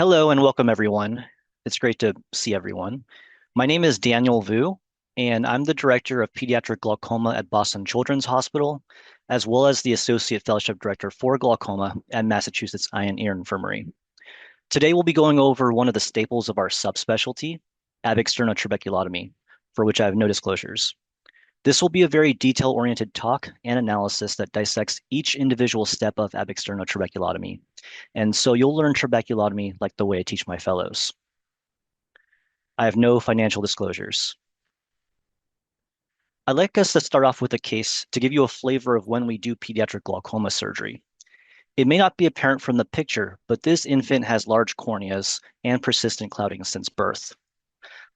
Hello and welcome everyone. It's great to see everyone. My name is Daniel Vu, and I'm the Director of Pediatric Glaucoma at Boston Children's Hospital, as well as the Associate Fellowship Director for Glaucoma at Massachusetts Eye and Ear Infirmary. Today we'll be going over one of the staples of our subspecialty, ab externo trabeculotomy, for which I have no disclosures. This will be a very detail-oriented talk and analysis that dissects each individual step of ab externo trabeculotomy. And so you'll learn trabeculotomy like the way I teach my fellows. I have no financial disclosures. I'd like us to start off with a case to give you a flavor of when we do pediatric glaucoma surgery. It may not be apparent from the picture, but this infant has large corneas and persistent clouding since birth.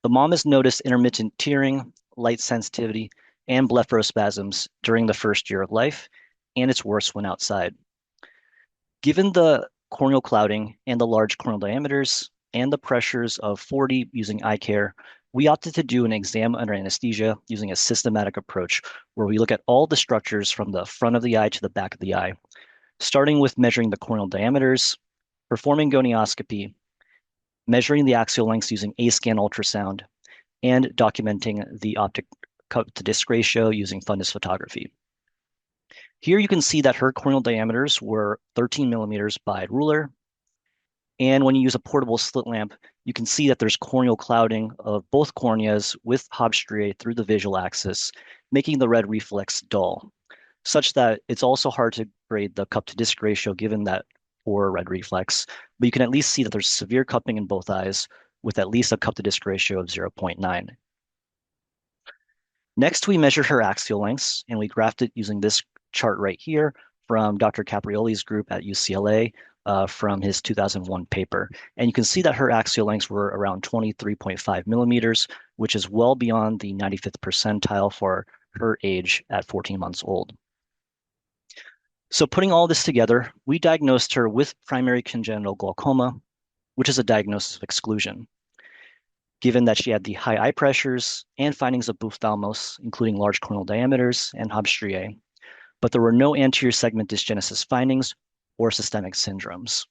The mom has noticed intermittent tearing, light sensitivity, and blepharospasms during the first year of life, and it's worse when outside. Given the corneal clouding and the large corneal diameters and the pressures of 40 using eye care, we opted to do an exam under anesthesia using a systematic approach where we look at all the structures from the front of the eye to the back of the eye, starting with measuring the corneal diameters, performing gonioscopy, measuring the axial lengths using A-scan ultrasound, and documenting the optic cut to disc ratio using fundus photography. Here you can see that her corneal diameters were 13 millimeters by ruler. And when you use a portable slit lamp, you can see that there's corneal clouding of both corneas with Hobbs striae through the visual axis, making the red reflex dull, such that it's also hard to grade the cup to disc ratio given that poor red reflex. But you can at least see that there's severe cupping in both eyes with at least a cup to disc ratio of 0.9. Next, we measured her axial lengths, and we graphed it using this chart right here from Dr. Caprioli's group at UCLA from his 2001 paper. And you can see that her axial lengths were around 23.5 millimeters, which is well beyond the 95th percentile for her age at 14 months old. So putting all this together, we diagnosed her with primary congenital glaucoma, which is a diagnosis of exclusion. Given that she had the high eye pressures and findings of ophthalmos, including large corneal diameters and Hobbs striae, but there were no anterior segment dysgenesis findings or systemic syndromes.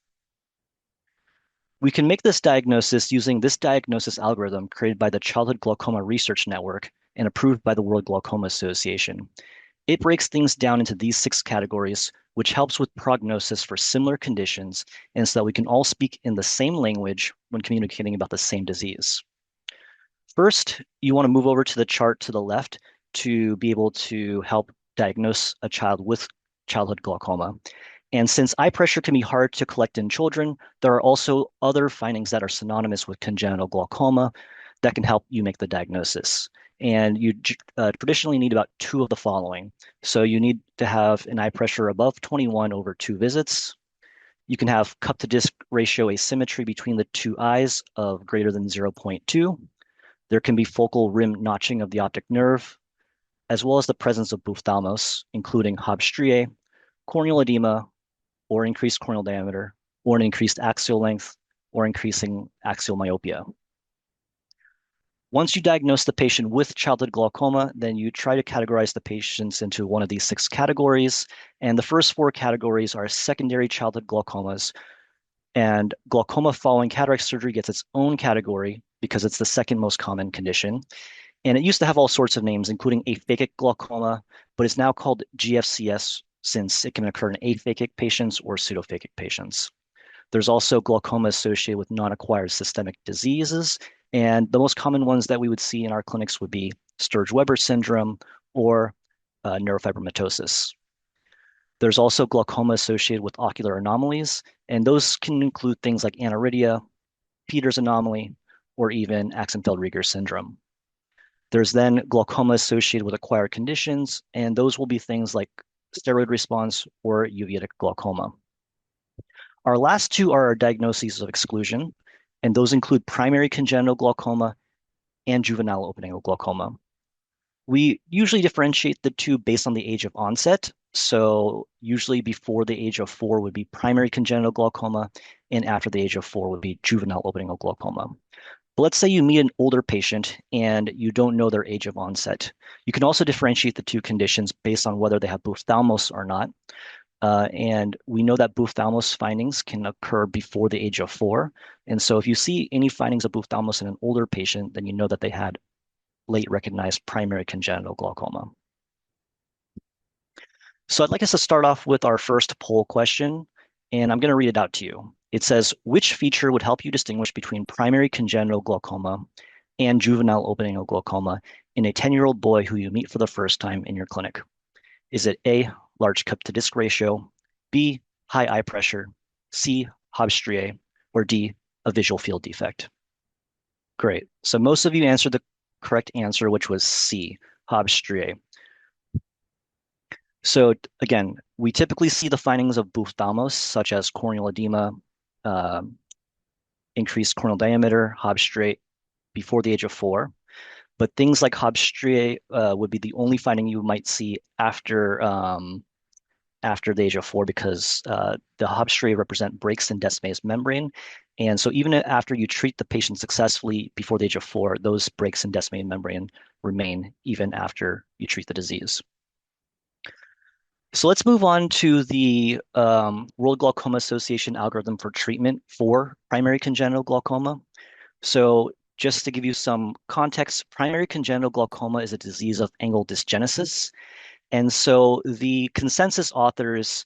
We can make this diagnosis using this diagnosis algorithm created by the Childhood Glaucoma Research Network and approved by the World Glaucoma Association. It breaks things down into these 6 categories, which helps with prognosis for similar conditions, and so that we can all speak in the same language when communicating about the same disease. First, you want to move over to the chart to the left to be able to help diagnose a child with childhood glaucoma. And since eye pressure can be hard to collect in children, there are also other findings that are synonymous with congenital glaucoma that can help you make the diagnosis. And you traditionally need about 2 of the following. So you need to have an eye pressure above 21 over 2 visits. You can have cup to disc ratio asymmetry between the 2 eyes of greater than 0.2. There can be focal rim notching of the optic nerve, as well as the presence of ophthalmos, including Hobbs striae, corneal edema, or increased corneal diameter, or an increased axial length, or increasing axial myopia. Once you diagnose the patient with childhood glaucoma, then you try to categorize the patients into one of these 6 categories. And the first 4 categories are secondary childhood glaucomas. And glaucoma following cataract surgery gets its own category because it's the second most common condition. And it used to have all sorts of names, including aphakic glaucoma, but it's now called GFCS since it can occur in aphakic patients or pseudophakic patients. There's also glaucoma associated with non-acquired systemic diseases, and the most common ones that we would see in our clinics would be Sturge-Weber syndrome or neurofibromatosis. There's also glaucoma associated with ocular anomalies, and those can include things like aniridia, Peters anomaly, or even Axenfeld-Rieger syndrome. There's then glaucoma associated with acquired conditions, and those will be things like steroid response or uveitic glaucoma. Our last 2 are our diagnoses of exclusion, and those include primary congenital glaucoma and juvenile open-angle glaucoma. We usually differentiate the 2 based on the age of onset. So usually before the age of 4 would be primary congenital glaucoma, and after the age of 4 would be juvenile open-angle glaucoma. But let's say you meet an older patient and you don't know their age of onset. You can also differentiate the 2 conditions based on whether they have ophthalmos or not. And we know that ophthalmos findings can occur before the age of 4. And so if you see any findings of ophthalmos in an older patient, then you know that they had late recognized primary congenital glaucoma. So I'd like us to start off with our first poll question, and I'm going to read it out to you. It says, which feature would help you distinguish between primary congenital glaucoma and juvenile open-angle glaucoma in a 10-year-old boy who you meet for the first time in your clinic? Is it A, large cup to disc ratio, B, high eye pressure, C, Hobbs striae, or D, a visual field defect? Great. So most of you answered the correct answer, which was C, Hobbs striae. So again, we typically see the findings of ophthalmos, such as corneal edema, uh, increased corneal diameter, Hobbs striae, before the age of 4. But things like Hobbs striae would be the only finding you might see after the age of 4 because the Hobbs striae represent breaks in Descemet's membrane. And so even after you treat the patient successfully before the age of 4, those breaks in Descemet membrane remain even after you treat the disease. So let's move on to the World Glaucoma Association algorithm for treatment for primary congenital glaucoma. So just to give you some context, primary congenital glaucoma is a disease of angle dysgenesis. And so the consensus authors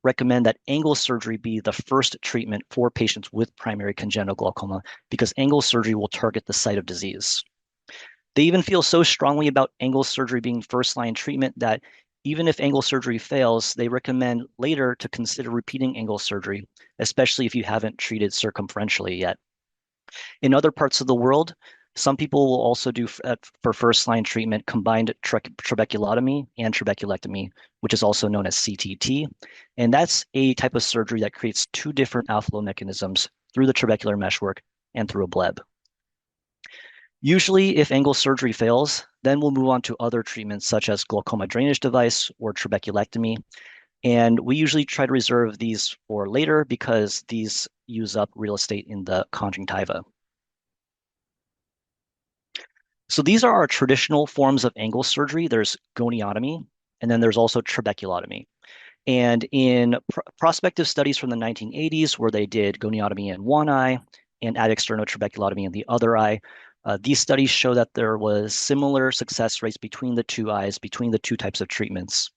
recommend that angle surgery be the first treatment for patients with primary congenital glaucoma because angle surgery will target the site of disease. They even feel so strongly about angle surgery being first-line treatment that even if angle surgery fails, they recommend later to consider repeating angle surgery, especially if you haven't treated circumferentially yet. In other parts of the world, some people will also do for first-line treatment combined trabeculotomy and trabeculectomy, which is also known as CTT. And that's a type of surgery that creates two different outflow mechanisms through the trabecular meshwork and through a bleb. Usually, if angle surgery fails, then we'll move on to other treatments such as glaucoma drainage device or trabeculectomy. And we usually try to reserve these for later because these use up real estate in the conjunctiva. So these are our traditional forms of angle surgery. There's goniotomy, and then there's also trabeculotomy. And in prospective studies from the 1980s, where they did goniotomy in one eye and ad externo trabeculotomy in the other eye, these studies show that there was similar success rates between the two eyes, between the two types of treatments.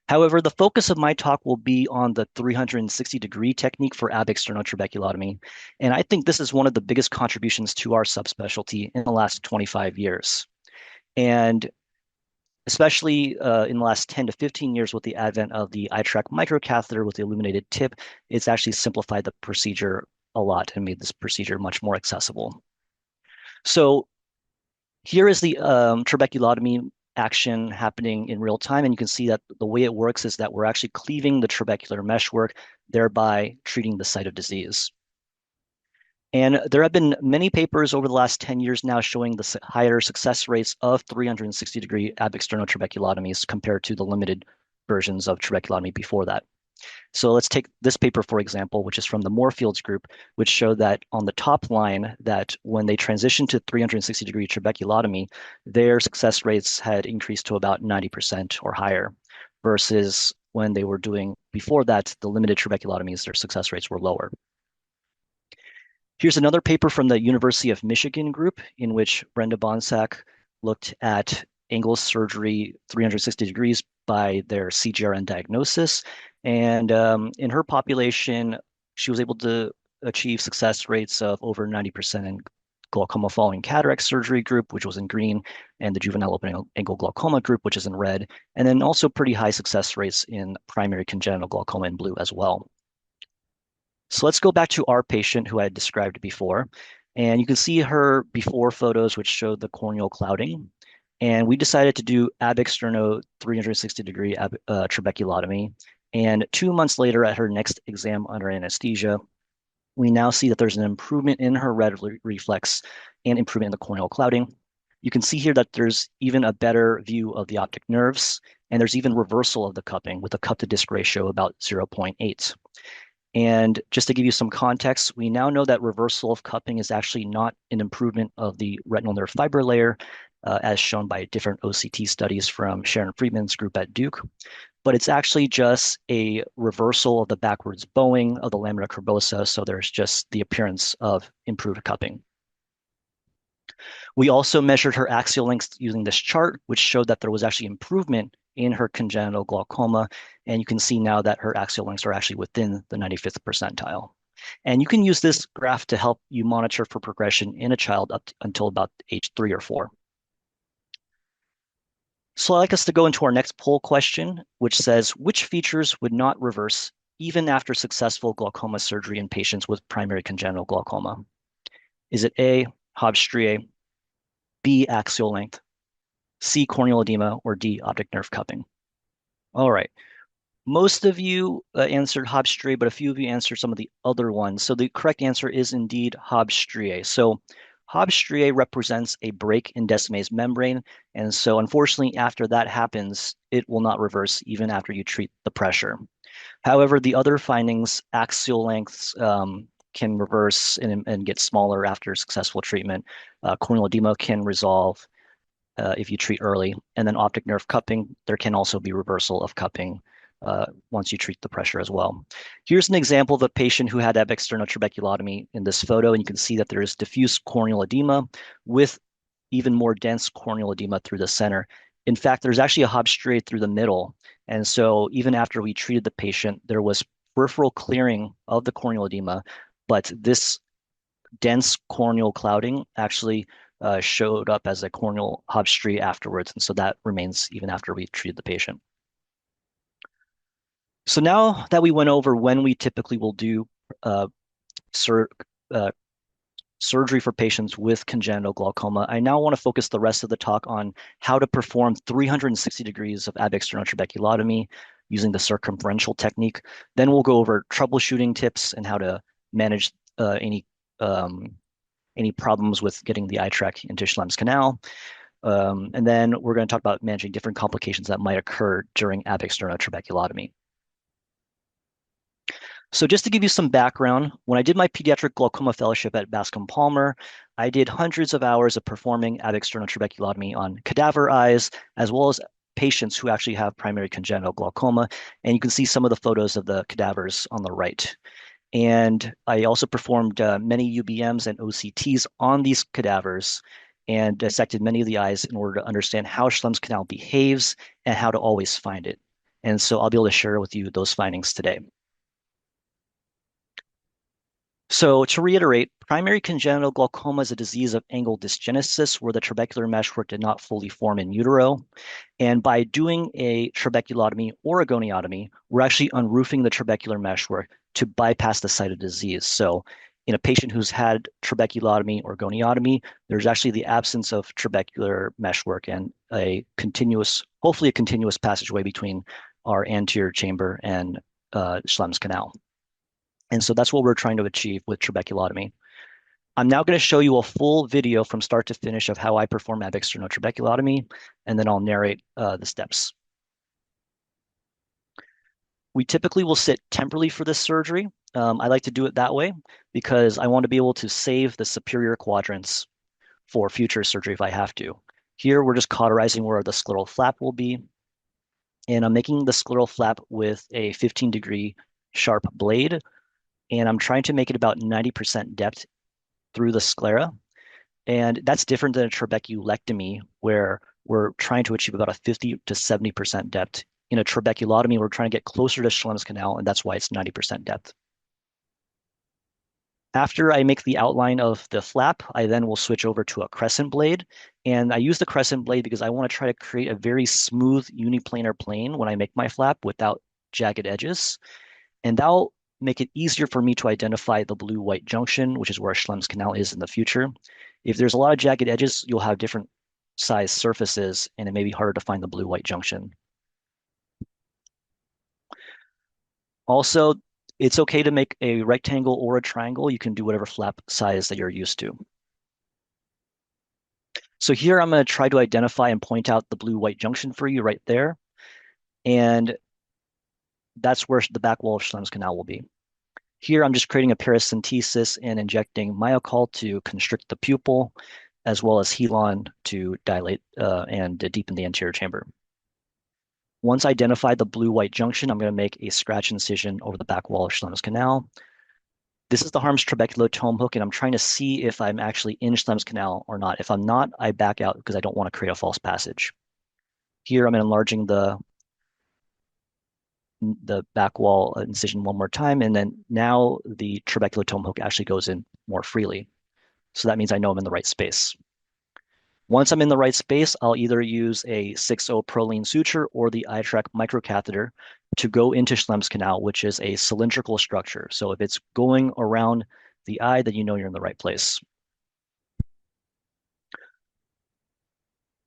However, the focus of my talk will be on the 360-degree technique for ab externo trabeculotomy. And I think this is one of the biggest contributions to our subspecialty in the last 25 years. And especially in the last 10 to 15 years with the advent of the iTrack microcatheter with the illuminated tip, it's actually simplified the procedure a lot and made this procedure much more accessible. So here is the trabeculotomy action happening in real time. And you can see that the way it works is that we're actually cleaving the trabecular meshwork, thereby treating the site of disease. And there have been many papers over the last 10 years now showing the higher success rates of 360-degree ab externo trabeculotomies compared to the limited versions of trabeculotomy before that. So let's take this paper, for example, which is from the Moorfields group, which showed that on the top line that when they transitioned to 360-degree trabeculotomy, their success rates had increased to about 90% or higher, versus when they were doing before that, the limited trabeculotomies, their success rates were lower. Here's another paper from the University of Michigan group in which Brenda Bonsack looked at angle surgery 360 degrees by their CGRN diagnosis. And in her population, she was able to achieve success rates of over 90% in glaucoma following cataract surgery group, which was in green, and the juvenile open angle glaucoma group, which is in red, and then also pretty high success rates in primary congenital glaucoma in blue as well. So let's go back to our patient who I had described before. And you can see her before photos, which showed the corneal clouding. And we decided to do ab externo 360-degree trabeculotomy. And 2 months later, at her next exam under anesthesia, we now see that there's an improvement in her red reflex and improvement in the corneal clouding. You can see here that there's even a better view of the optic nerves, and there's even reversal of the cupping with a cup to disc ratio about 0.8. And just to give you some context, we now know that reversal of cupping is actually not an improvement of the retinal nerve fiber layer, as shown by different OCT studies from Sharon Friedman's group at Duke. But it's actually just a reversal of the backwards bowing of the lamina curvosa, so there's just the appearance of improved cupping. We also measured her axial length using this chart, which showed that there was actually improvement in her congenital glaucoma. And you can see now that her axial lengths are actually within the 95th percentile. And you can use this graph to help you monitor for progression in a child up until about age 3 or 4. So I'd like us to go into our next poll question, which says, which features would not reverse even after successful glaucoma surgery in patients with primary congenital glaucoma? Is it A, Hobbs striae, B, axial length, C, corneal edema, or D, optic nerve cupping? All right. Most of you answered Hobbs striae, but a few of you answered some of the other ones. So the correct answer is indeed Hobbs striae. So Hobbs striae represents a break in Descemet's membrane. And so unfortunately, after that happens, it will not reverse even after you treat the pressure. However, the other findings, axial lengths, can reverse and get smaller after successful treatment. Corneal edema can resolve if you treat early. And then optic nerve cupping, there can also be reversal of cupping once you treat the pressure as well. Here's an example of a patient who had external trabeculotomy in this photo, and you can see that there is diffuse corneal edema with even more dense corneal edema through the center. In fact, there's actually a Hobbs striae through the middle. And so even after we treated the patient, there was peripheral clearing of the corneal edema, but this dense corneal clouding actually showed up as a corneal Hobbs striae afterwards. And so that remains even after we treated the patient. So now that we went over when we typically will do uh, sur uh, surgery for patients with congenital glaucoma, I now want to focus the rest of the talk on how to perform 360 degrees of ab-externo trabeculotomy using the circumferential technique. Then we'll go over troubleshooting tips and how to manage um, any problems with getting the eye track into Schlemm's canal. And then we're going to talk about managing different complications that might occur during ab-externo trabeculotomy. So just to give you some background, when I did my pediatric glaucoma fellowship at Bascom Palmer, I did hundreds of hours of performing ab-externo trabeculotomy on cadaver eyes, as well as patients who actually have primary congenital glaucoma. And you can see some of the photos of the cadavers on the right. And I also performed many UBMs and OCTs on these cadavers and dissected many of the eyes in order to understand how Schlemm's canal behaves and how to always find it. And so I'll be able to share with you those findings today. So to reiterate, primary congenital glaucoma is a disease of angle dysgenesis where the trabecular meshwork did not fully form in utero. And by doing a trabeculotomy or a goniotomy, we're actually unroofing the trabecular meshwork to bypass the site of disease. So in a patient who's had trabeculotomy or goniotomy, there's actually the absence of trabecular meshwork and hopefully a continuous passageway between our anterior chamber and Schlemm's canal. And so that's what we're trying to achieve with trabeculotomy. I'm now going to show you a full video from start to finish of how I perform ab-externo trabeculotomy, and then I'll narrate the steps. We typically will sit temporally for this surgery. I like to do it that way because I want to be able to save the superior quadrants for future surgery if I have to. Here, we're just cauterizing where the scleral flap will be. And I'm making the scleral flap with a 15-degree sharp blade. And I'm trying to make it about 90% depth through the sclera. And that's different than a trabeculectomy, where we're trying to achieve about a 50 to 70% depth. In a trabeculotomy, we're trying to get closer to Schlemm's canal, and that's why it's 90% depth. After I make the outline of the flap, I then will switch over to a crescent blade. And I use the crescent blade because I want to try to create a very smooth uniplanar plane when I make my flap without jagged edges. And that'll make it easier for me to identify the blue-white junction, which is where Schlemm's canal is in the future. If there's a lot of jagged edges, you'll have different size surfaces, and it may be harder to find the blue-white junction. Also, it's okay to make a rectangle or a triangle. You can do whatever flap size that you're used to. So here I'm going to try to identify and point out the blue-white junction for you right there. And that's where the back wall of Schlemm's canal will be. Here, I'm just creating a paracentesis and injecting Myocol to constrict the pupil. as well as Helon to dilate and deepen the anterior chamber. Once I identify the blue-white junction, I'm going to make a scratch incision over the back wall of Schlemm's canal. This is the Harm's trabeculotome hook, and I'm trying to see if I'm actually in Schlemm's canal or not. If I'm not, I back out because I don't want to create a false passage. Here, I'm enlarging the back wall incision one more time, and then now the trabeculotome hook actually goes in more freely. So that means I know I'm in the right space. Once I'm in the right space, I'll either use a 6-0 Prolene suture or the iTrack microcatheter to go into Schlemm's canal, which is a cylindrical structure. So if it's going around the eye, then you know you're in the right place.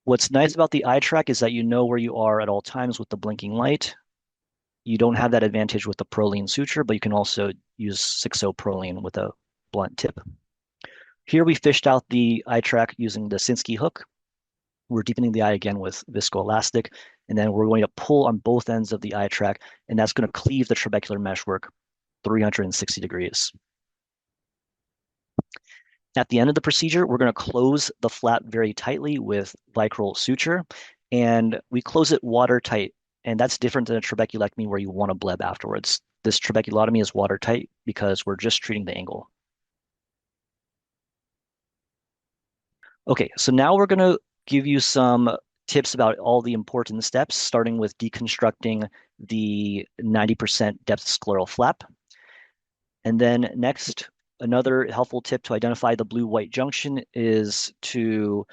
What's nice about the iTrack is that you know where you are at all times with the blinking light. You don't have that advantage with the Prolene suture, but you can also use 6-0 Prolene with a blunt tip. Here we fished out the iTrack using the Sinskey hook. We're deepening the eye again with viscoelastic, and then we're going to pull on both ends of the iTrack, and that's going to cleave the trabecular meshwork 360 degrees. At the end of the procedure, we're going to close the flap very tightly with Vicryl suture, and we close it watertight, and that's different than a trabeculectomy where you want to bleb afterwards. This trabeculotomy is watertight because we're just treating the angle. Okay, so now we're going to give you some tips about all the important steps, starting with deconstructing the 90% depth scleral flap. And then next, another helpful tip to identify the blue-white junction is to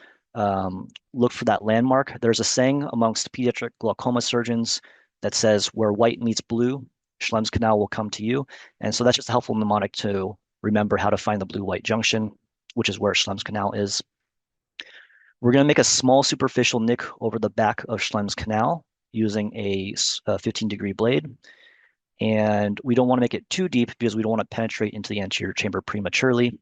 look for that landmark. There's a saying amongst pediatric glaucoma surgeons that says, where white meets blue, Schlemm's canal will come to you. And so that's just a helpful mnemonic to remember how to find the blue-white junction, which is where Schlemm's canal is. We're going to make a small superficial nick over the back of Schlemm's canal using a 15-degree blade. And we don't want to make it too deep because we don't want to penetrate into the anterior chamber prematurely.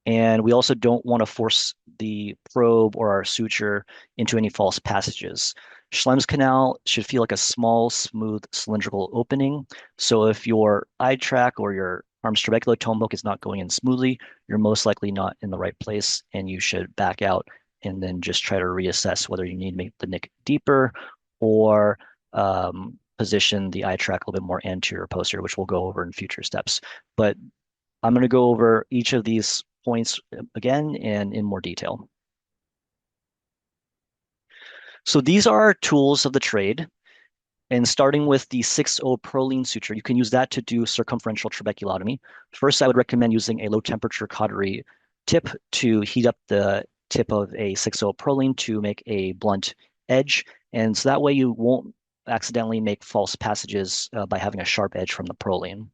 And we also don't want to force the probe or our suture into any false passages. Schlemm's canal should feel like a small, smooth, cylindrical opening. So if your iTrack or your Harm's trabeculotome hook is not going in smoothly, you're most likely not in the right place, and you should back out and then just try to reassess whether you need to make the nick deeper or position the iTrack a little bit more anterior or posterior, which we'll go over in future steps. But I'm going to go over each of these points again and in more detail. So these are our tools of the trade. And starting with the 6-0 Prolene suture, you can use that to do circumferential trabeculotomy. First, I would recommend using a low temperature cautery tip to heat up the tip of a 6-0 Prolene to make a blunt edge. And so that way you won't accidentally make false passages by having a sharp edge from the Prolene.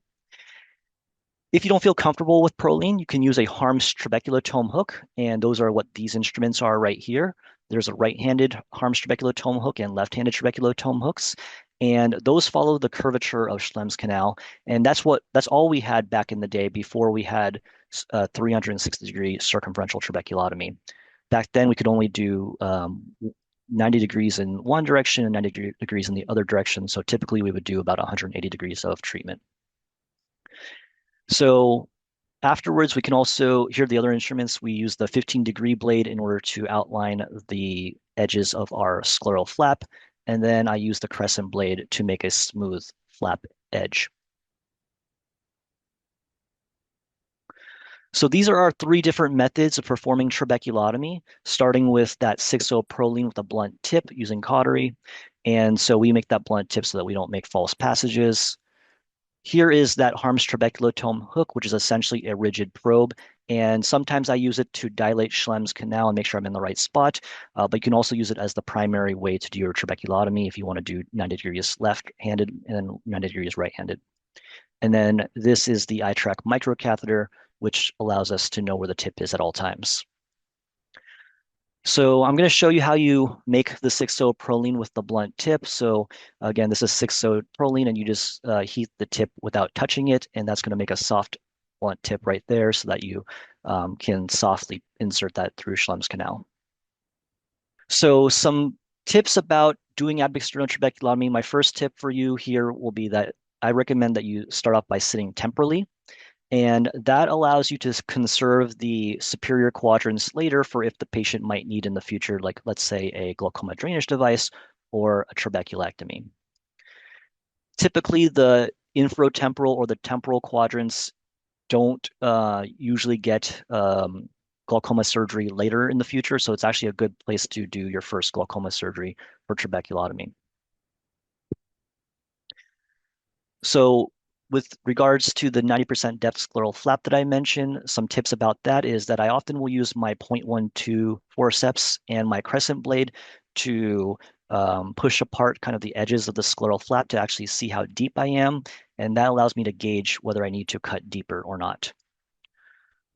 If you don't feel comfortable with Prolene, you can use a Harm's trabeculotome hook, and those are what these instruments are right here. There's a right-handed Harm's trabeculotome hook and left-handed trabeculotome hooks, and those follow the curvature of Schlemm's canal, and that's all we had back in the day before we had 360-degree circumferential trabeculotomy. Back then, we could only do 90 degrees in one direction and 90 degrees in the other direction, so typically we would do about 180 degrees of treatment. So afterwards, we can also, here are the other instruments, we use the 15-degree blade in order to outline the edges of our scleral flap, and then I use the crescent blade to make a smooth flap edge. So these are our three different methods of performing trabeculotomy, starting with that 6-0 Prolene with a blunt tip using cautery. And so we make that blunt tip so that we don't make false passages. Here is that Harm's trabeculotome hook, which is essentially a rigid probe. And sometimes I use it to dilate Schlemm's canal and make sure I'm in the right spot. But you can also use it as the primary way to do your trabeculotomy if you want to do 90 degrees left-handed and then 90 degrees right-handed. And then this is the iTrack microcatheter, which allows us to know where the tip is at all times. So I'm going to show you how you make the 6-0 Prolene with the blunt tip. So again, this is 6-0 Prolene, and you just heat the tip without touching it, and that's going to make a soft blunt tip right there so that you can softly insert that through Schlemm's canal. So some tips about doing ab-externo trabeculotomy. My first tip for you here will be that I recommend that you start off by sitting temporally. And that allows you to conserve the superior quadrants later for if the patient might need in the future, like let's say a glaucoma drainage device or a trabeculectomy. Typically, the infratemporal or the temporal quadrants don't usually get glaucoma surgery later in the future, so it's actually a good place to do your first glaucoma surgery for trabeculotomy. So with regards to the 90% depth scleral flap that I mentioned, some tips about that is that I often will use my 0.12 forceps and my crescent blade to push apart kind of the edges of the scleral flap to actually see how deep I am, and that allows me to gauge whether I need to cut deeper or not.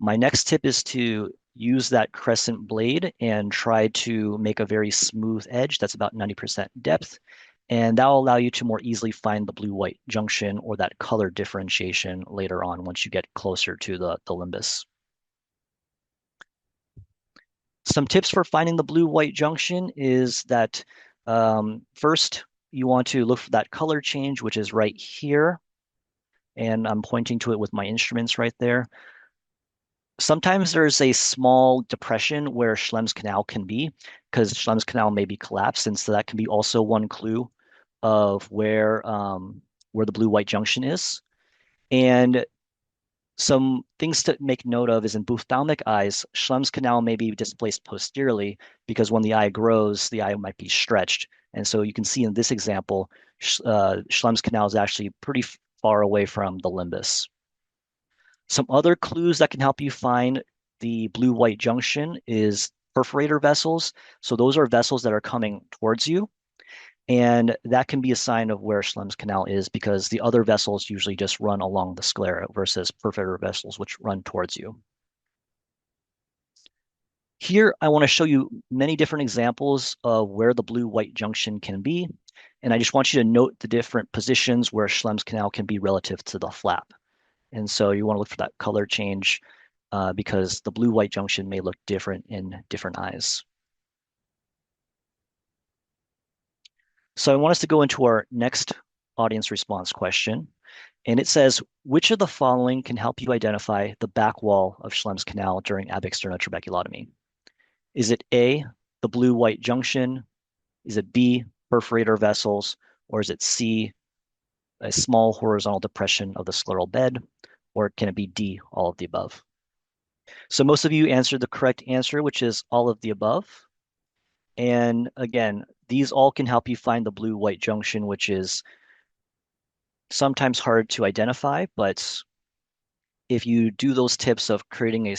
My next tip is to use that crescent blade and try to make a very smooth edge that's about 90% depth. And that will allow you to more easily find the blue-white junction or that color differentiation later on once you get closer to the limbus. Some tips for finding the blue-white junction is that first, you want to look for that color change, which is right here. And I'm pointing to it with my instruments right there. Sometimes there's a small depression where Schlemm's canal can be, because Schlemm's canal may be collapsed, and so that can be also one clue of where the blue-white junction is. And some things to make note of is in ophthalmic eyes, Schlemm's canal may be displaced posteriorly because when the eye grows, the eye might be stretched. And so you can see in this example, Schlemm's canal is actually pretty far away from the limbus. Some other clues that can help you find the blue-white junction is perforator vessels. So those are vessels that are coming towards you, and that can be a sign of where Schlemm's canal is because the other vessels usually just run along the sclera versus perforator vessels which run towards you. Here, I want to show you many different examples of where the blue-white junction can be, and I just want you to note the different positions where Schlemm's canal can be relative to the flap. And so you want to look for that color change because the blue-white junction may look different in different eyes. So I want us to go into our next audience response question. And it says, which of the following can help you identify the back wall of Schlemm's canal during ab externo trabeculotomy? Is it A, the blue-white junction? Is it B, perforator vessels? Or is it C, a small horizontal depression of the scleral bed? Or can it be D, all of the above? So most of you answered the correct answer, which is all of the above. And again, these all can help you find the blue-white junction, which is sometimes hard to identify, but if you do those tips of creating a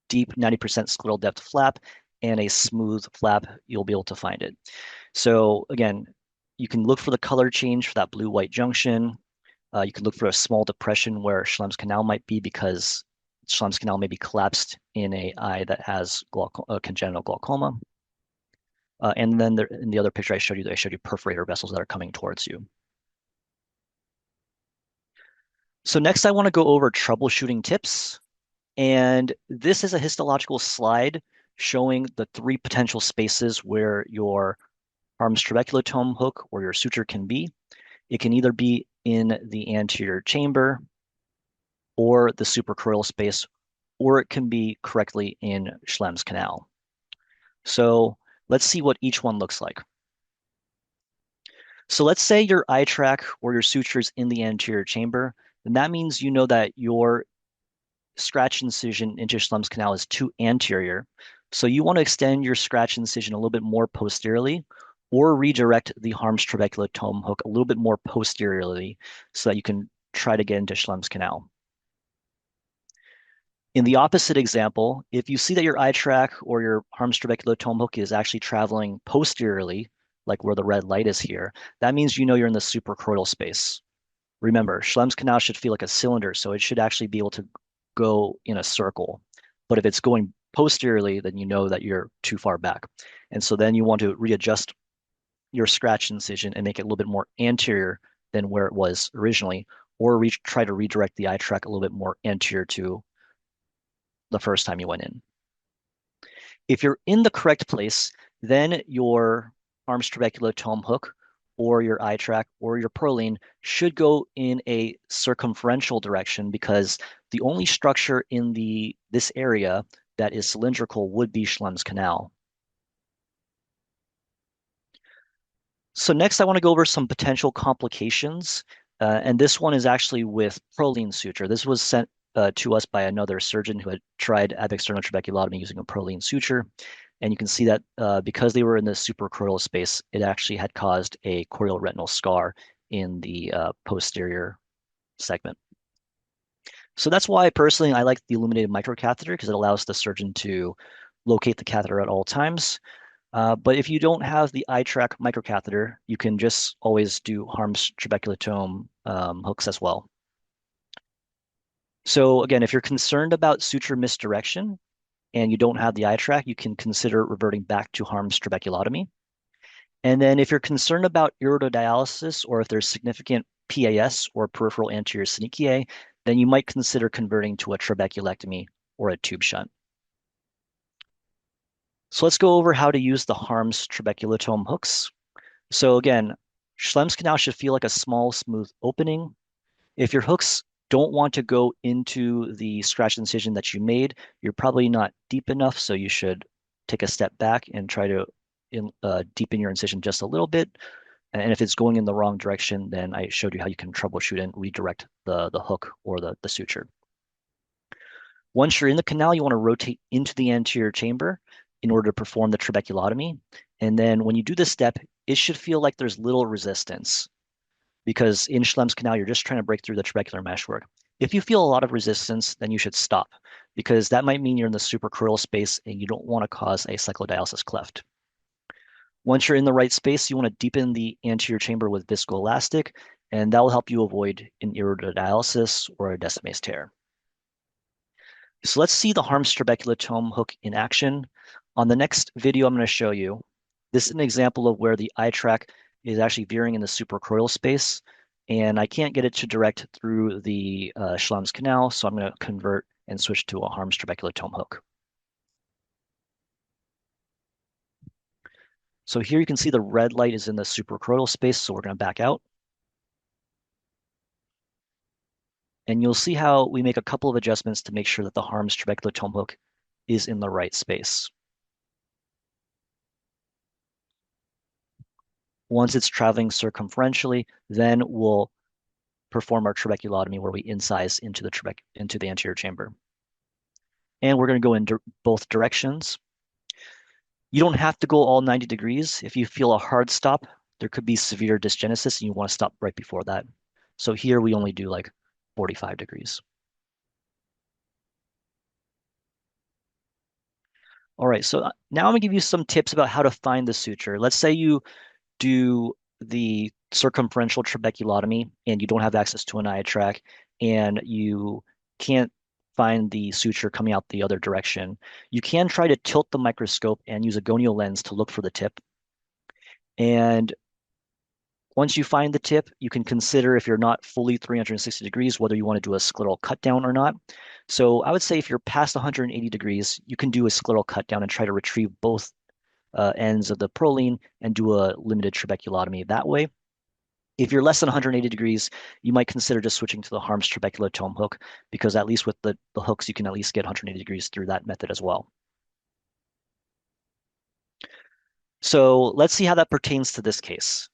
deep 90% scleral depth flap and a smooth flap, you'll be able to find it. So again, you can look for the color change for that blue-white junction. You can look for a small depression where Schlemm's canal might be because Schlemm's canal may be collapsed in an eye that has congenital glaucoma. And then in the other picture I showed you perforator vessels that are coming towards you. So next I want to go over troubleshooting tips. And this is a histological slide showing the three potential spaces where your Harm's trabeculotome hook or your suture can be. It can either be in the anterior chamber or the suprachoroidal space, or it can be correctly in Schlemm's canal. So let's see what each one looks like. So let's say your eye track or your sutures in the anterior chamber, then that means you know that your scratch incision into Schlemm's canal is too anterior. So you want to extend your scratch incision a little bit more posteriorly or redirect the Harm's trabeculotome hook a little bit more posteriorly so that you can try to get into Schlemm's canal. In the opposite example, if you see that your eye track or your Harm's trabeculotome hook is actually traveling posteriorly, like where the red light is here, that means you know you're in the suprachoroidal space. Remember, Schlemm's canal should feel like a cylinder, so it should actually be able to go in a circle. But if it's going posteriorly, then you know that you're too far back. And so then you want to readjust your scratch incision and make it a little bit more anterior than where it was originally, or try to redirect the eye track a little bit more anterior to the first time you went in. If you're in the correct place, then your Harm's trabeculotome hook or your eye track or your Prolene should go in a circumferential direction because the only structure in this area that is cylindrical would be Schlemm's canal. So next, I want to go over some potential complications, and this one is actually with Prolene suture. This was sent to us by another surgeon who had tried external trabeculotomy using a Prolene suture. And you can see that because they were in the suprachoroidal space, it actually had caused a choroidal retinal scar in the posterior segment. So that's why personally I like the illuminated microcatheter because it allows the surgeon to locate the catheter at all times. But if you don't have the eye track microcatheter, you can just always do Harm's trabeculotome hooks as well. So again, if you're concerned about suture misdirection and you don't have the eye track, you can consider reverting back to Harm's trabeculotomy. And then if you're concerned about iridodialysis or if there's significant PAS or peripheral anterior synechia, then you might consider converting to a trabeculectomy or a tube shunt. So let's go over how to use the Harm's trabeculotome hooks. So again, Schlemm's canal should feel like a small, smooth opening. If your hooks don't want to go into the scratch incision that you made, you're probably not deep enough, so you should take a step back and try to deepen your incision just a little bit. And if it's going in the wrong direction, then I showed you how you can troubleshoot and redirect the hook or the suture. Once you're in the canal, you want to rotate into the anterior chamber in order to perform the trabeculotomy. And then when you do this step, it should feel like there's little resistance because in Schlemm's canal, you're just trying to break through the trabecular meshwork. If you feel a lot of resistance, then you should stop because that might mean you're in the suprachoroidal space and you don't want to cause a cyclodialysis cleft. Once you're in the right space, you want to deepen the anterior chamber with viscoelastic, and that will help you avoid an iridodialysis or a Decimase tear. So let's see the Harm's trabeculotome hook in action. On the next video I'm going to show you, this is an example of where the eye track is actually veering in the suprachoroidal space, and I can't get it to direct through the Schlemm's canal, so I'm going to convert and switch to a Harm's trabeculotome hook. So here you can see the red light is in the suprachoroidal space, so we're going to back out. And you'll see how we make a couple of adjustments to make sure that the Harm's trabeculotome hook is in the right space. Once it's traveling circumferentially, then we'll perform our trabeculotomy where we incise into the anterior chamber. And we're going to go in both directions. You don't have to go all 90 degrees. If you feel a hard stop, there could be severe dysgenesis and you want to stop right before that. So here we only do like 45 degrees. All right, so now I'm gonna give you some tips about how to find the suture. Let's say you do the circumferential trabeculotomy and you don't have access to an eye track and you can't find the suture coming out the other direction. You can try to tilt the microscope and use a gonial lens to look for the tip. And once you find the tip, you can consider if you're not fully 360 degrees, whether you want to do a scleral cut down or not. So I would say if you're past 180 degrees, you can do a scleral cut down and try to retrieve both ends of the Prolene and do a limited trabeculotomy that way. If you're less than 180 degrees, you might consider just switching to the Harm's trabeculotome hook because at least with the hooks, you can at least get 180 degrees through that method as well. So let's see how that pertains to this case.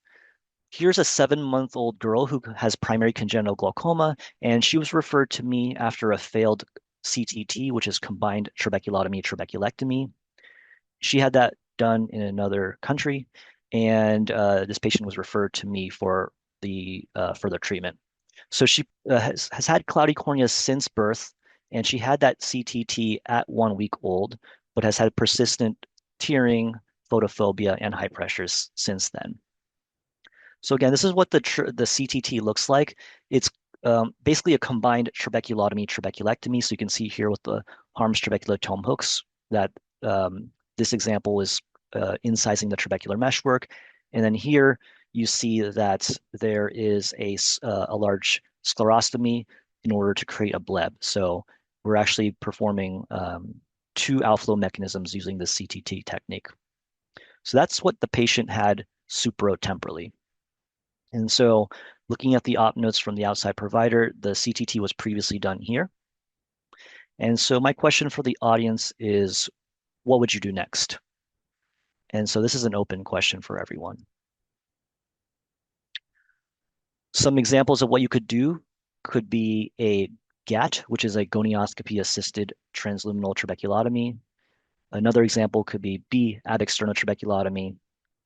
Here's a 7-month-old girl who has primary congenital glaucoma, and she was referred to me after a failed CTT, which is combined trabeculotomy, trabeculectomy. She had that done in another country, and this patient was referred to me for the further treatment. So she has had cloudy cornea since birth, and she had that CTT at 1 week old, but has had persistent tearing, photophobia, and high pressures since then. So again, this is what the CTT looks like. It's basically a combined trabeculotomy, trabeculectomy. So you can see here with the Harm's trabeculotome hooks that this example is incising the trabecular meshwork. And then here you see that there is a large sclerostomy in order to create a bleb. So we're actually performing 2 outflow mechanisms using the CTT technique. So that's what the patient had supratemporally. And so looking at the op notes from the outside provider, the CTT was previously done here. And so my question for the audience is, what would you do next? And so this is an open question for everyone. Some examples of what you could do could be a GAT, which is a gonioscopy-assisted transluminal trabeculotomy. Another example could be B, ab externo trabeculotomy,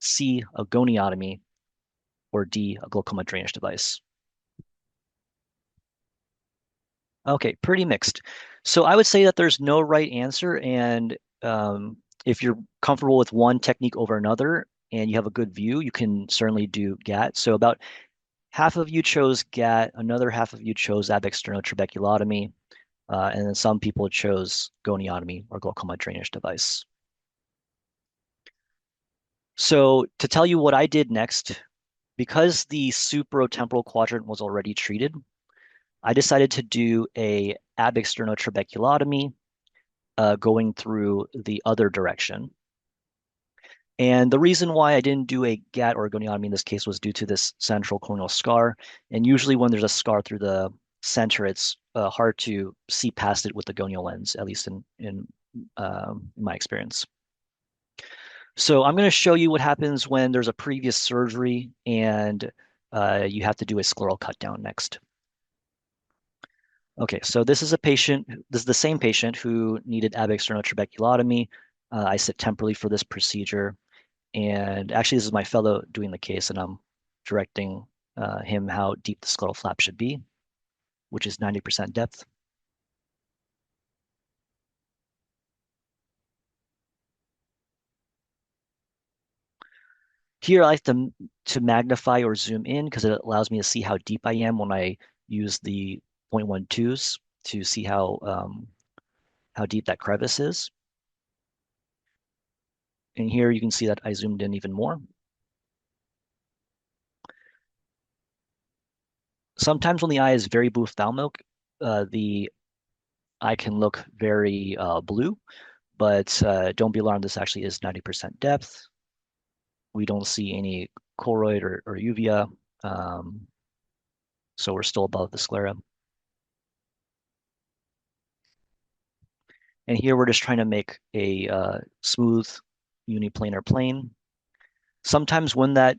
C, a goniotomy, or D, a glaucoma drainage device. Okay, pretty mixed. So I would say that there's no right answer, and if you're comfortable with one technique over another and you have a good view, you can certainly do GAT. So about half of you chose GAT, another half of you chose ab externo trabeculotomy, and then some people chose goniotomy or glaucoma drainage device. So to tell you what I did next, because the supratemporal quadrant was already treated, I decided to do a ab externo trabeculotomy going through the other direction. And the reason why I didn't do a GAT or a goniotomy in this case was due to this central corneal scar. And usually when there's a scar through the center, it's hard to see past it with the gonial lens, at least in my experience. So I'm going to show you what happens when there's a previous surgery and you have to do a scleral cut down next. Okay, so this is the same patient who needed ab externo trabeculotomy. I sit temporally for this procedure. And actually, this is my fellow doing the case, and I'm directing him how deep the scleral flap should be, which is 90% depth. Here, I like to magnify or zoom in because it allows me to see how deep I am when I use the 0.12s to see how deep that crevice is. And here you can see that I zoomed in even more. Sometimes when the eye is very blue ophthalmic, the eye can look very blue, but don't be alarmed. This actually is 90% depth. We don't see any choroid or uvea, so we're still above the sclera. And here we're just trying to make a smooth uniplanar plane. Sometimes when that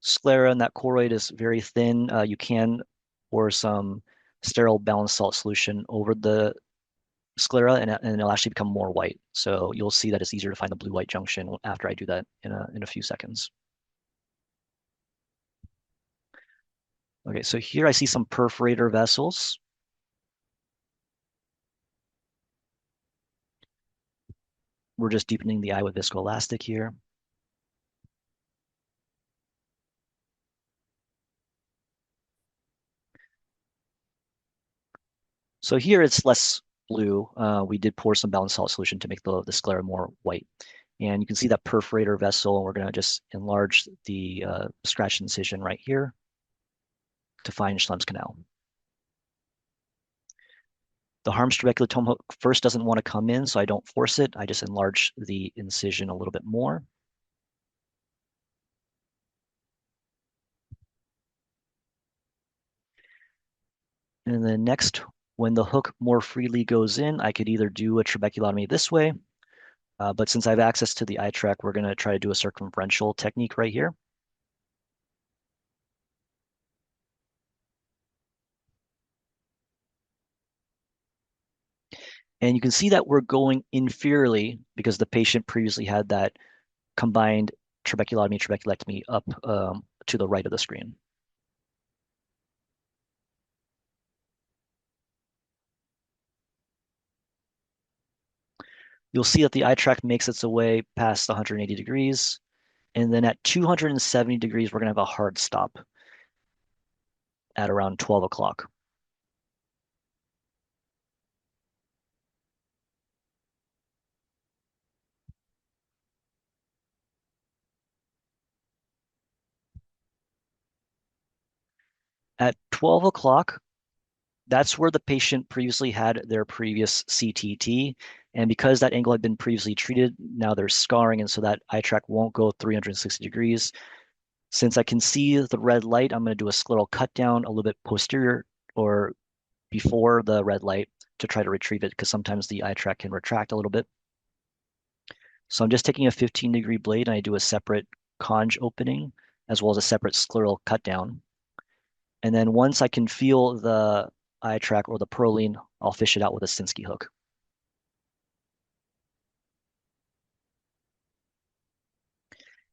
sclera and that choroid is very thin, you can pour some sterile balanced salt solution over the sclera and it'll actually become more white. So you'll see that it's easier to find the blue-white junction after I do that in a few seconds. Okay, so here I see some perforator vessels. We're just deepening the eye with viscoelastic here. So here it's less blue. We did pour some balanced salt solution to make the sclera more white. And you can see that perforator vessel, and we're going to just enlarge the scratch incision right here to find Schlemm's canal. The harm trabeculotome hook first doesn't want to come in, so I don't force it. I just enlarge the incision a little bit more. And then next, when the hook more freely goes in, I could either do a trabeculotomy this way, but since I have access to the eye track, we're going to try to do a circumferential technique right here. And you can see that we're going inferiorly because the patient previously had that combined trabeculotomy, trabeculectomy up to the right of the screen. You'll see that the eye tract makes its way past 180 degrees. And then at 270 degrees, we're going to have a hard stop at around 12 o'clock. At 12 o'clock, that's where the patient previously had their previous CTT. And because that angle had been previously treated, now there's scarring. And so that eye tract won't go 360 degrees. Since I can see the red light, I'm going to do a scleral cut down a little bit posterior or before the red light to try to retrieve it because sometimes the eye tract can retract a little bit. So I'm just taking a 15-degree blade and I do a separate conj opening as well as a separate scleral cut down. And then once I can feel the eye tract or the Prolene, I'll fish it out with a Sinskey hook.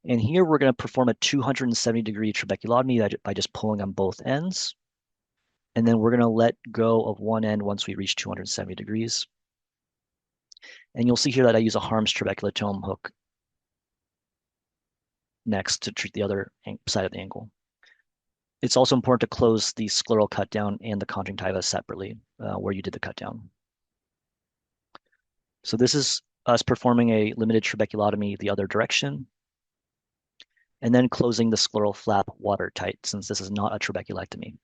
And here we're going to perform a 270-degree trabeculotomy by just pulling on both ends. And then we're going to let go of one end once we reach 270 degrees. And you'll see here that I use a Harms trabeculotome hook next to treat the other side of the angle. It's also important to close the scleral cut down and the conjunctiva separately where you did the cut down. So this is us performing a limited trabeculotomy the other direction, and then closing the scleral flap watertight since this is not a trabeculectomy.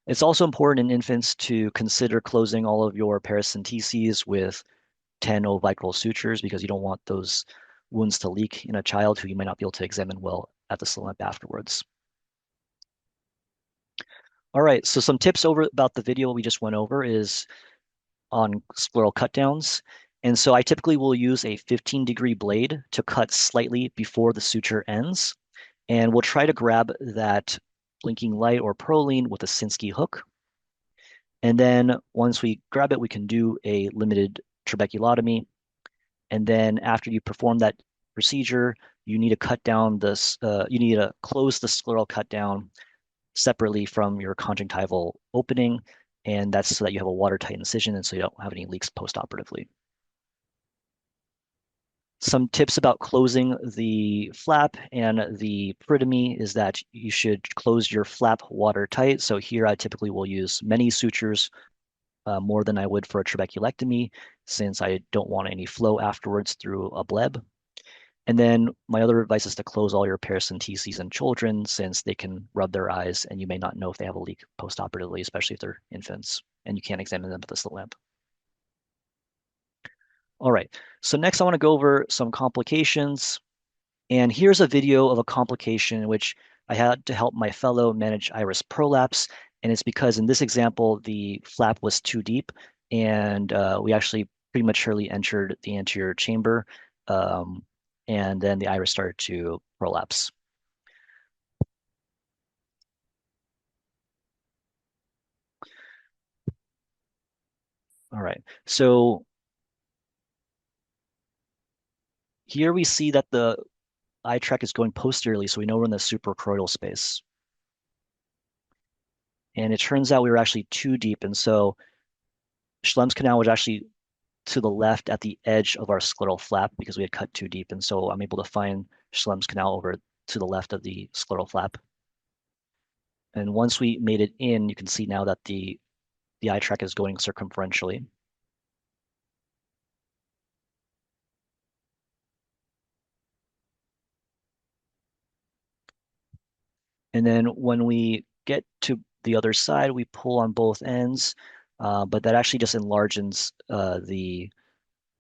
It's also important in infants to consider closing all of your paracenteses with 10 ovicral sutures because you don't want those wounds to leak in a child who you might not be able to examine well at the Schlemm afterwards. All right, so some tips about the video we just went over is on scleral cut downs. And so I typically will use a 15-degree blade to cut slightly before the suture ends. And we'll try to grab that blinking light or Prolene with a Sinskey hook. And then once we grab it, we can do a limited trabeculotomy. And then after you perform that procedure, you need to cut down this, you need to close the scleral cut down separately from your conjunctival opening. And that's so that you have a watertight incision and so you don't have any leaks postoperatively. Some tips about closing the flap and the peritomy is that you should close your flap watertight. So here I typically will use many sutures more than I would for a trabeculectomy since I don't want any flow afterwards through a bleb. And then my other advice is to close all your paracenteses in children since they can rub their eyes and you may not know if they have a leak postoperatively, especially if they're infants and you can't examine them with a slit lamp. All right, so next I want to go over some complications. And here's a video of a complication in which I had to help my fellow manage iris prolapse. And it's because in this example, the flap was too deep and we actually prematurely entered the anterior chamber. And then the iris started to prolapse. All right, so here we see that the eye tract is going posteriorly, so we know we're in the suprachoroidal space. And it turns out we were actually too deep, and so Schlemm's canal was actually to the left at the edge of our scleral flap because we had cut too deep. And so I'm able to find Schlemm's canal over to the left of the scleral flap. And once we made it in, you can see now that the eye tract is going circumferentially. And then when we get to the other side, we pull on both ends, but that actually just enlarges the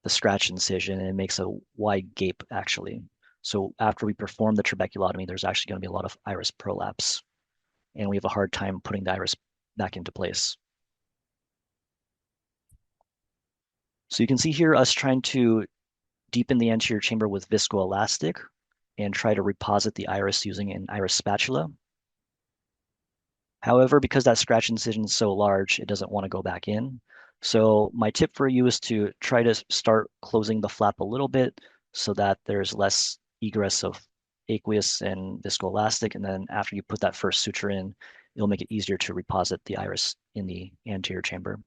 scratch incision and it makes a wide gape actually. So after we perform the trabeculotomy, there's actually going to be a lot of iris prolapse and we have a hard time putting the iris back into place. So you can see here us trying to deepen the anterior chamber with viscoelastic and try to reposit the iris using an iris spatula. However, because that scratch incision is so large, it doesn't want to go back in. So my tip for you is to try to start closing the flap a little bit so that there's less egress of aqueous and viscoelastic. And then after you put that first suture in, it'll make it easier to reposit the iris in the anterior chamber.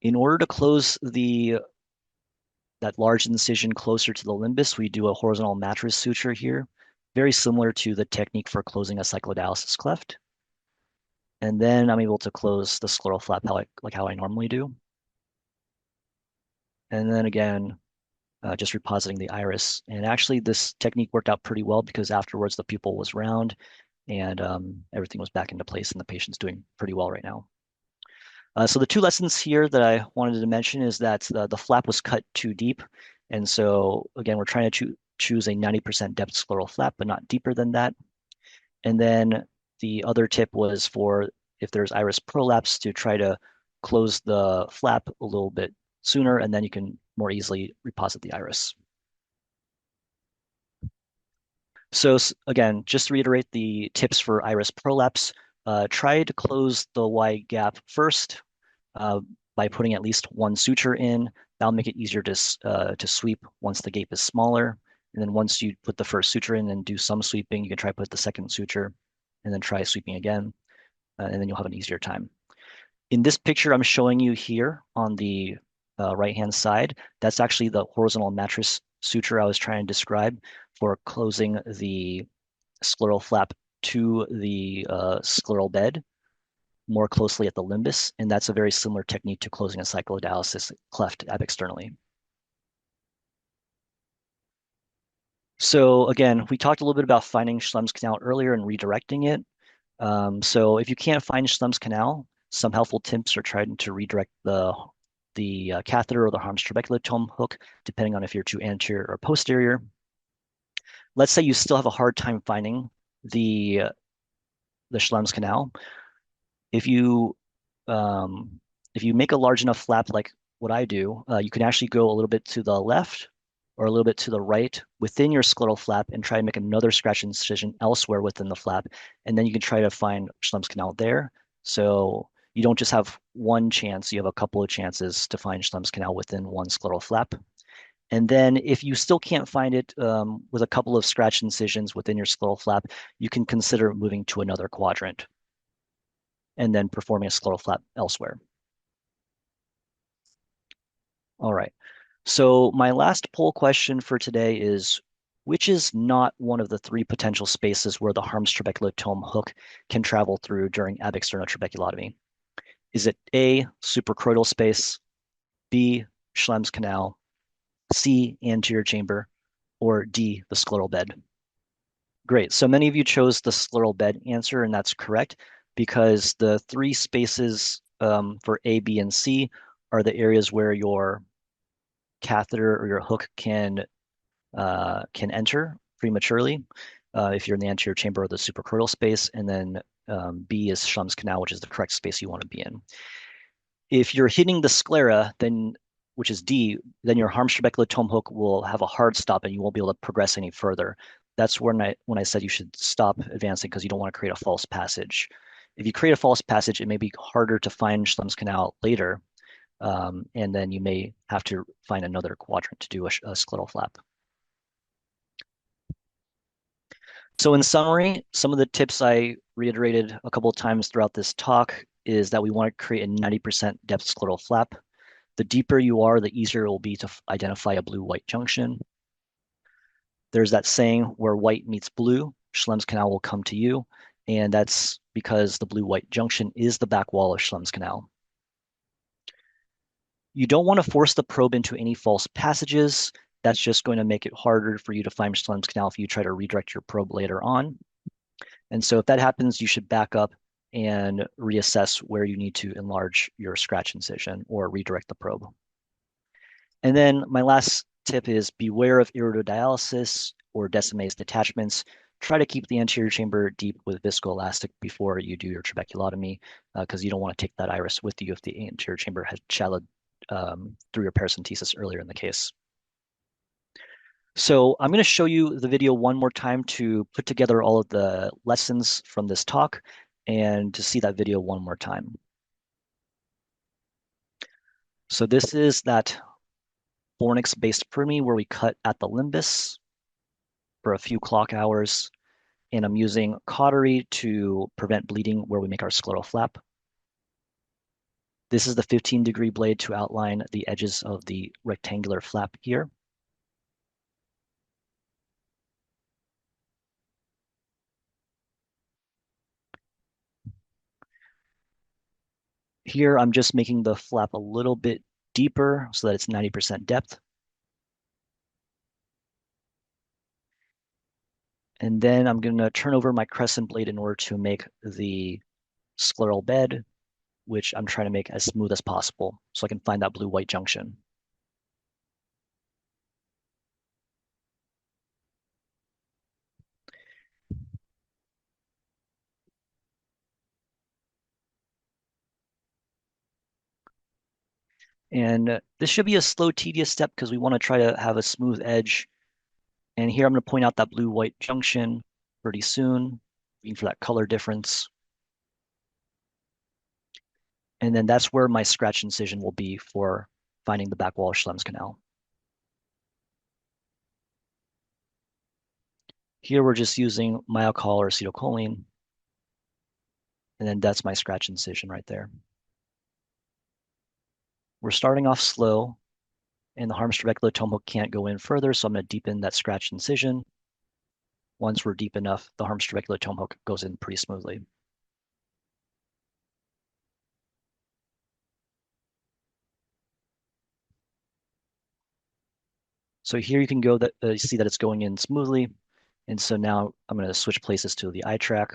In order to close that large incision closer to the limbus, we do a horizontal mattress suture here, very similar to the technique for closing a cyclodialysis cleft. And then I'm able to close the scleral flap like how I normally do. And then again, just repositing the iris. And actually this technique worked out pretty well because afterwards the pupil was round and everything was back into place and the patient's doing pretty well right now. So the two lessons here that I wanted to mention is that the flap was cut too deep. And so again, we're trying to choose a 90% depth scleral flap, but not deeper than that. And then the other tip was for if there's iris prolapse to try to close the flap a little bit sooner, and then you can more easily reposit the iris. So again, just to reiterate the tips for iris prolapse, try to close the wide gap first uh, by putting at least one suture in. That'll make it easier to sweep once the gap is smaller. And then once you put the first suture in and do some sweeping, you can try to put the second suture and then try sweeping again, and then you'll have an easier time. In this picture I'm showing you here on the right-hand side, that's actually the horizontal mattress suture I was trying to describe for closing the scleral flap to the scleral bed more closely at the limbus, and that's a very similar technique to closing a cyclodialysis cleft abexternally. So again, we talked a little bit about finding Schlemm's canal earlier and redirecting it. So if you can't find Schlemm's canal, some helpful tips are trying to redirect the catheter or the Harm's trabeculotome hook, depending on if you're too anterior or posterior. Let's say you still have a hard time finding the Schlemm's canal. If you um, if you make a large enough flap like what I do, you can actually go a little bit to the left or a little bit to the right within your scleral flap and try to make another scratch incision elsewhere within the flap. And then you can try to find Schlemm's canal there. So you don't just have one chance, you have a couple of chances to find Schlemm's canal within one scleral flap. And then if you still can't find it with a couple of scratch incisions within your scleral flap, you can consider moving to another quadrant and then performing a scleral flap elsewhere. All right. So my last poll question for today is, which is not one of the three potential spaces where the Harm's trabeculotome hook can travel through during ab-externo trabeculotomy? Is it A, suprachoroidal space, B, Schlemm's canal, C, anterior chamber, or D, the scleral bed? Great. So many of you chose the scleral bed answer, and that's correct because the three spaces for A, B, and C are the areas where your catheter or your hook can enter prematurely if you're in the anterior chamber or the suprachoroidal space, and then B is Schlemm's canal, which is the correct space you want to be in. If you're hitting the sclera, then which is D, then your Harm's trabeculotome hook will have a hard stop and you won't be able to progress any further. That's when I said you should stop advancing because you don't want to create a false passage. If you create a false passage, it may be harder to find Schlemm's canal later, and then you may have to find another quadrant to do a scleral flap. So in summary, some of the tips I reiterated a couple of times throughout this talk is that we want to create a 90% depth scleral flap. The deeper you are, the easier it will be to identify a blue-white junction. There's that saying where white meets blue, Schlemm's canal will come to you, and that's because the blue-white junction is the back wall of Schlemm's canal. You don't want to force the probe into any false passages. That's just going to make it harder for you to find Schlemm's canal if you try to redirect your probe later on. And so if that happens, you should back up and reassess where you need to enlarge your scratch incision or redirect the probe. And then my last tip is beware of iridodialysis or Descemet's detachments. Try to keep the anterior chamber deep with viscoelastic before you do your trabeculotomy because you don't want to take that iris with you if the anterior chamber had shallowed through your paracentesis earlier in the case. So I'm going to show you the video one more time to put together all of the lessons from this talk and to see that video one more time. So this is that fornix-based PRME where we cut at the limbus for a few clock hours, and I'm using cautery to prevent bleeding where we make our scleral flap. This is the 15-degree blade to outline the edges of the rectangular flap here. Here, I'm just making the flap a little bit deeper so that it's 90% depth. And then I'm going to turn over my crescent blade in order to make the scleral bed. which I'm trying to make as smooth as possible so I can find that blue-white junction. And this should be a slow, tedious step because we want to try to have a smooth edge. And here I'm going to point out that blue-white junction pretty soon, looking for that color difference. And then that's where my scratch incision will be for finding the back wall of Schlemm's canal. Here we're just using myocol or acetylcholine, and then that's my scratch incision right there. We're starting off slow, and the harm's trabeculotome hook can't go in further, so I'm going to deepen that scratch incision. Once we're deep enough, the harm's trabeculotome hook goes in pretty smoothly. So here you can go that you see that it's going in smoothly. And so now I'm going to switch places to the eye track.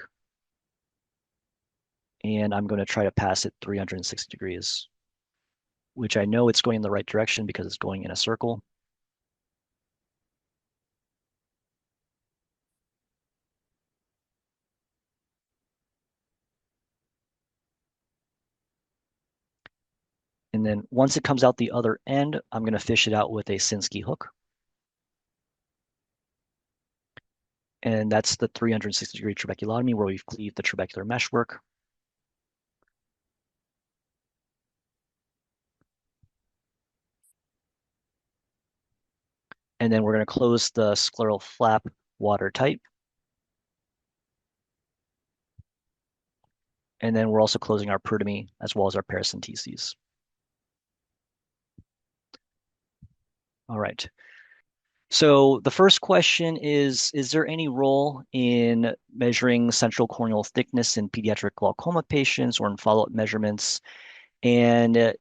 And I'm going to try to pass it 360 degrees, which I know it's going in the right direction because it's going in a circle. And then once it comes out the other end, I'm going to fish it out with a Sinskey hook. And that's the 360-degree trabeculotomy where we've cleaved the trabecular meshwork. And then we're going to close the scleral flap watertight. And then we're also closing our peritomy as well as our paracenteses. All right. So the first question is there any role in measuring central corneal thickness in pediatric glaucoma patients or in follow-up measurements? And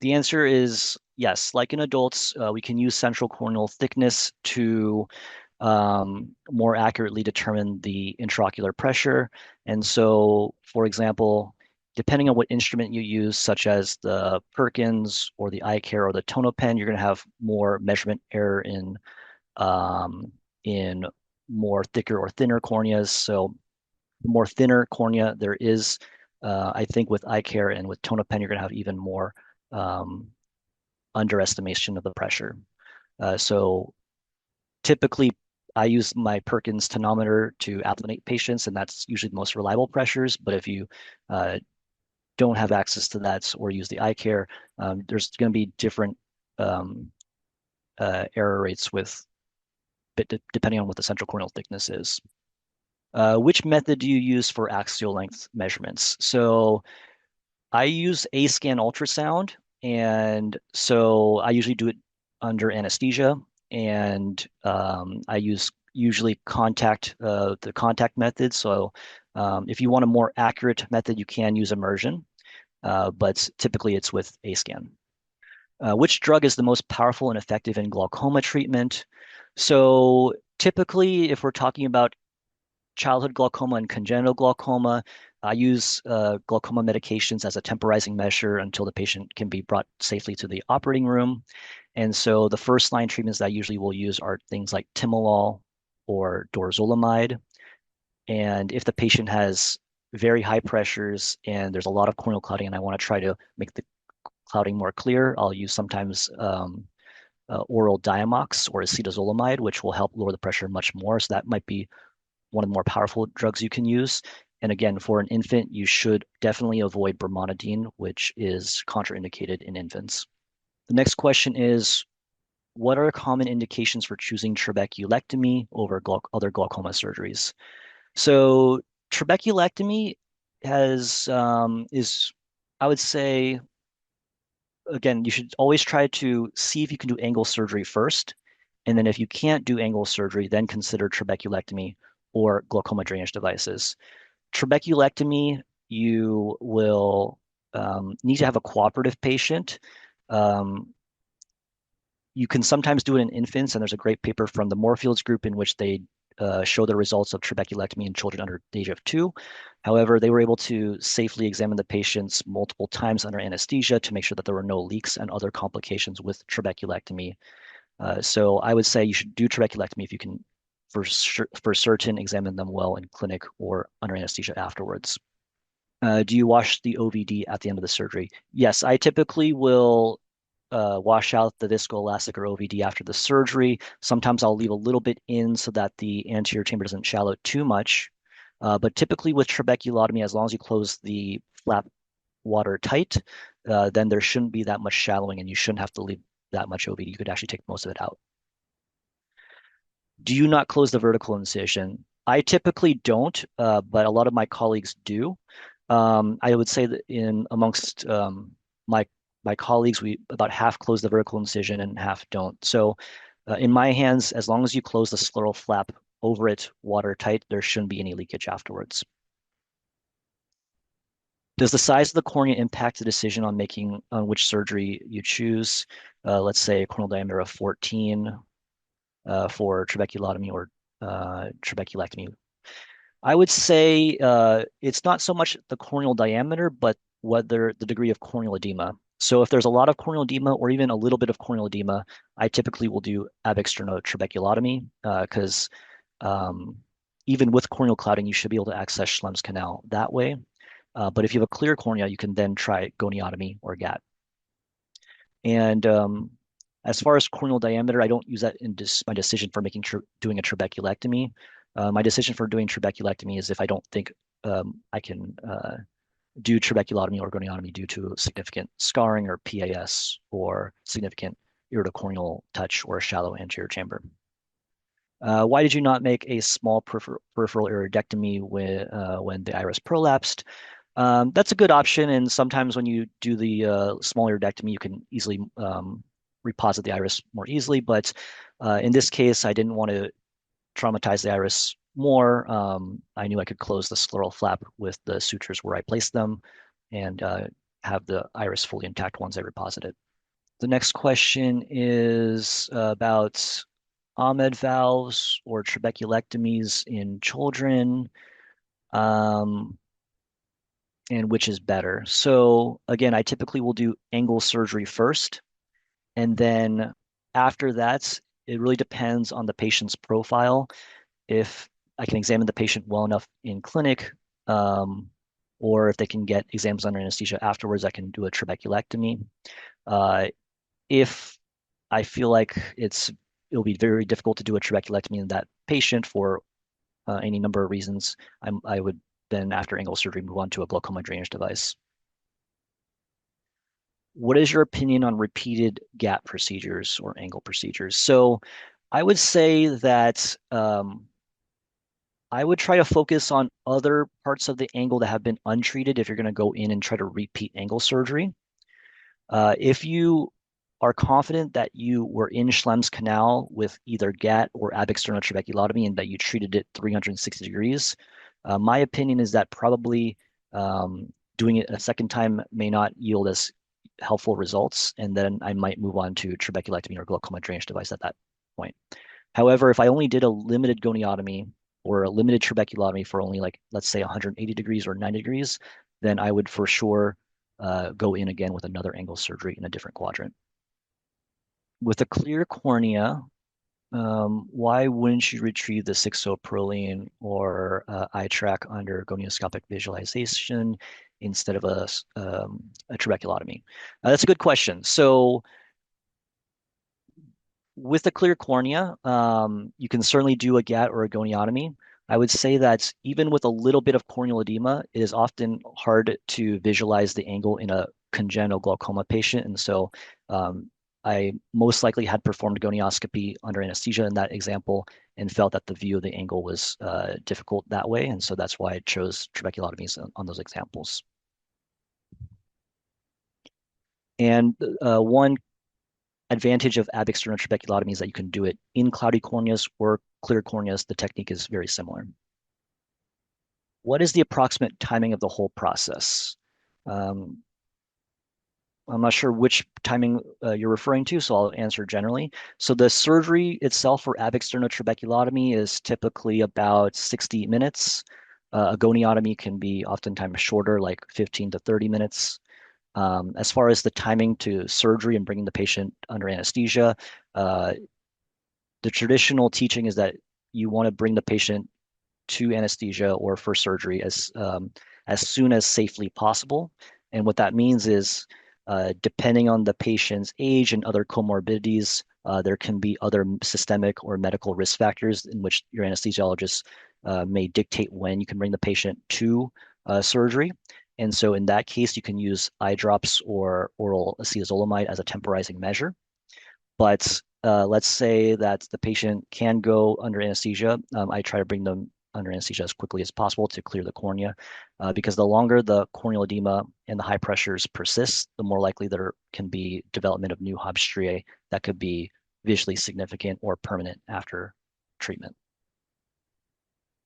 the answer is yes. Like in adults, we can use central corneal thickness to more accurately determine the intraocular pressure. And so, for example, depending on what instrument you use, such as the Perkins or the eye care or the tonopen, you're going to have more measurement error um, in more thicker or thinner corneas. So the more thinner cornea there is, I think with eye care and with tonopen, you're going to have even more um, underestimation of the pressure. So typically, I use my Perkins tonometer to applanate patients, and that's usually the most reliable pressures. But if you uh, don't have access to that or use the eye care, there's going to be different um, error rates with depending on what the central corneal thickness is. Which method do you use for axial length measurements? So I use A-scan ultrasound, and so I usually do it under anesthesia, and I use usually the contact method. So if you want a more accurate method, you can use immersion, but typically it's with A-scan. Which drug is the most powerful and effective in glaucoma treatment? So typically, if we're talking about childhood glaucoma and congenital glaucoma, I use glaucoma medications as a temporizing measure until the patient can be brought safely to the operating room. And so the first line treatments that I usually will use are things like timolol or dorzolamide. And if the patient has very high pressures and there's a lot of corneal clouding and I want to try to make the clouding more clear, I'll use sometimes oral Diamox or acetazolamide, which will help lower the pressure much more. So that might be one of the more powerful drugs you can use. And again, for an infant, you should definitely avoid brimonidine, which is contraindicated in infants. The next question is, what are common indications for choosing trabeculectomy over other glaucoma surgeries? So trabeculectomy is, I would say, again, you should always try to see if you can do angle surgery first. And then if you can't do angle surgery, then consider trabeculectomy or glaucoma drainage devices. Trabeculectomy, you will need to have a cooperative patient. Um, you can sometimes do it in infants, and there's a great paper from the Moorfields group in which they show the results of trabeculectomy in children under the age of 2. However, they were able to safely examine the patients multiple times under anesthesia to make sure that there were no leaks and other complications with trabeculectomy. So I would say you should do trabeculectomy if you can, for certain, examine them well in clinic or under anesthesia afterwards. Do you wash the OVD at the end of the surgery? Yes, I typically will wash out the viscoelastic or OVD after the surgery. Sometimes I'll leave a little bit in so that the anterior chamber doesn't shallow too much. But typically with trabeculotomy, as long as you close the flap water tight, then there shouldn't be that much shallowing and you shouldn't have to leave that much OVD. You could actually take most of it out. Do you not close the vertical incision? I typically don't, but a lot of my colleagues do. I would say that in amongst my my colleagues, we about half close the vertical incision and half don't. So in my hands, as long as you close the scleral flap over it watertight, there shouldn't be any leakage afterwards. Does the size of the cornea impact the decision on making on which surgery you choose? Let's say a corneal diameter of 14 for trabeculotomy or trabeculectomy. I would say it's not so much the corneal diameter, but whether the degree of corneal edema. So if there's a lot of corneal edema or even a little bit of corneal edema, I typically will do ab externo trabeculotomy because even with corneal clouding, you should be able to access Schlemm's canal that way. But if you have a clear cornea, you can then try goniotomy or GAT. And as far as corneal diameter, I don't use that in my decision for doing a trabeculectomy. My decision for doing trabeculectomy is if I don't think I can do trabeculotomy or goniotomy due to significant scarring or PAS or significant iridocorneal touch or a shallow anterior chamber. Why did you not make a small peripheral iridectomy when the iris prolapsed? That's a good option, and sometimes when you do the small iridectomy, you can easily reposit the iris more easily. But in this case, I didn't want to traumatize the iris more. I knew I could close the scleral flap with the sutures where I placed them and have the iris fully intact once I reposit it. The next question is about Ahmed valves or trabeculectomies in children, and which is better. So again, I typically will do angle surgery first, and then after that, it really depends on the patient's profile. If I can examine the patient well enough in clinic, or if they can get exams under anesthesia afterwards, I can do a trabeculectomy. If I feel like it'll be very difficult to do a trabeculectomy in that patient for any number of reasons, I would then, after angle surgery, move on to a glaucoma drainage device. What is your opinion on repeated gap procedures or angle procedures? So I would say that I would try to focus on other parts of the angle that have been untreated if you're going to go in and try to repeat angle surgery. If you are confident that you were in Schlemm's canal with either GAT or ab externo trabeculotomy and that you treated it 360 degrees, my opinion is that probably doing it a second time may not yield as helpful results, and then I might move on to trabeculectomy or glaucoma drainage device at that point. However, if I only did a limited goniotomy or a limited trabeculotomy for only like, let's say 180 degrees or 90 degrees, then I would for sure go in again with another angle surgery in a different quadrant. With a clear cornea, why wouldn't you retrieve the 6.0 Prolene or eye track under gonioscopic visualization instead of a trabeculotomy? That's a good question. So with a clear cornea, you can certainly do a GAT or a goniotomy. I would say that even with a little bit of corneal edema, it is often hard to visualize the angle in a congenital glaucoma patient. And so I most likely had performed gonioscopy under anesthesia in that example and felt that the view of the angle was difficult that way. And so that's why I chose trabeculotomies on those examples. And one advantage of ab externo trabeculotomy is that you can do it in cloudy corneas or clear corneas. The technique is very similar. What is the approximate timing of the whole process? I'm not sure which timing you're referring to, so I'll answer generally. So the surgery itself for ab externo trabeculotomy is typically about 60 minutes. A goniotomy can be oftentimes shorter, like 15 to 30 minutes. As far as the timing to surgery and bringing the patient under anesthesia, uh, the traditional teaching is that you want to bring the patient to anesthesia or for surgery as soon as safely possible. And what that means is, depending on the patient's age and other comorbidities, there can be other systemic or medical risk factors in which your anesthesiologist may dictate when you can bring the patient to surgery. And so in that case, you can use eye drops or oral acetazolamide as a temporizing measure. But let's say that the patient can go under anesthesia. I try to bring them under anesthesia as quickly as possible to clear the cornea, because the longer the corneal edema and the high pressures persist, the more likely there can be development of new Hobbs striae that could be visually significant or permanent after treatment.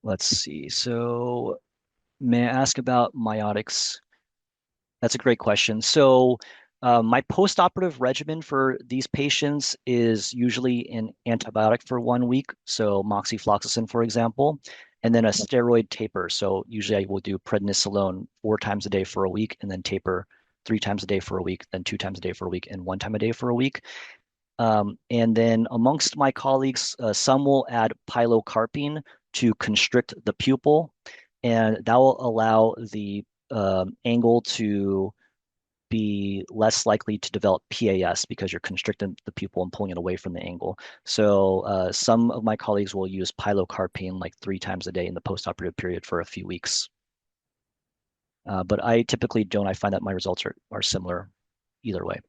Let's see. So, may I ask about miotics? That's a great question. So, my postoperative regimen for these patients is usually an antibiotic for 1 week, so moxifloxacin, for example, and then a steroid taper. So, usually I will do prednisolone 4 times a day for a week, and then taper 3 times a day for a week, then 2 times a day for a week, and 1 time a day for a week. And then amongst my colleagues, some will add pilocarpine to constrict the pupil, and that will allow the angle to be less likely to develop PAS because you're constricting the pupil and pulling it away from the angle. So some of my colleagues will use pilocarpine like 3 times a day in the postoperative period for a few weeks. But I typically don't. I find that my results are similar either way.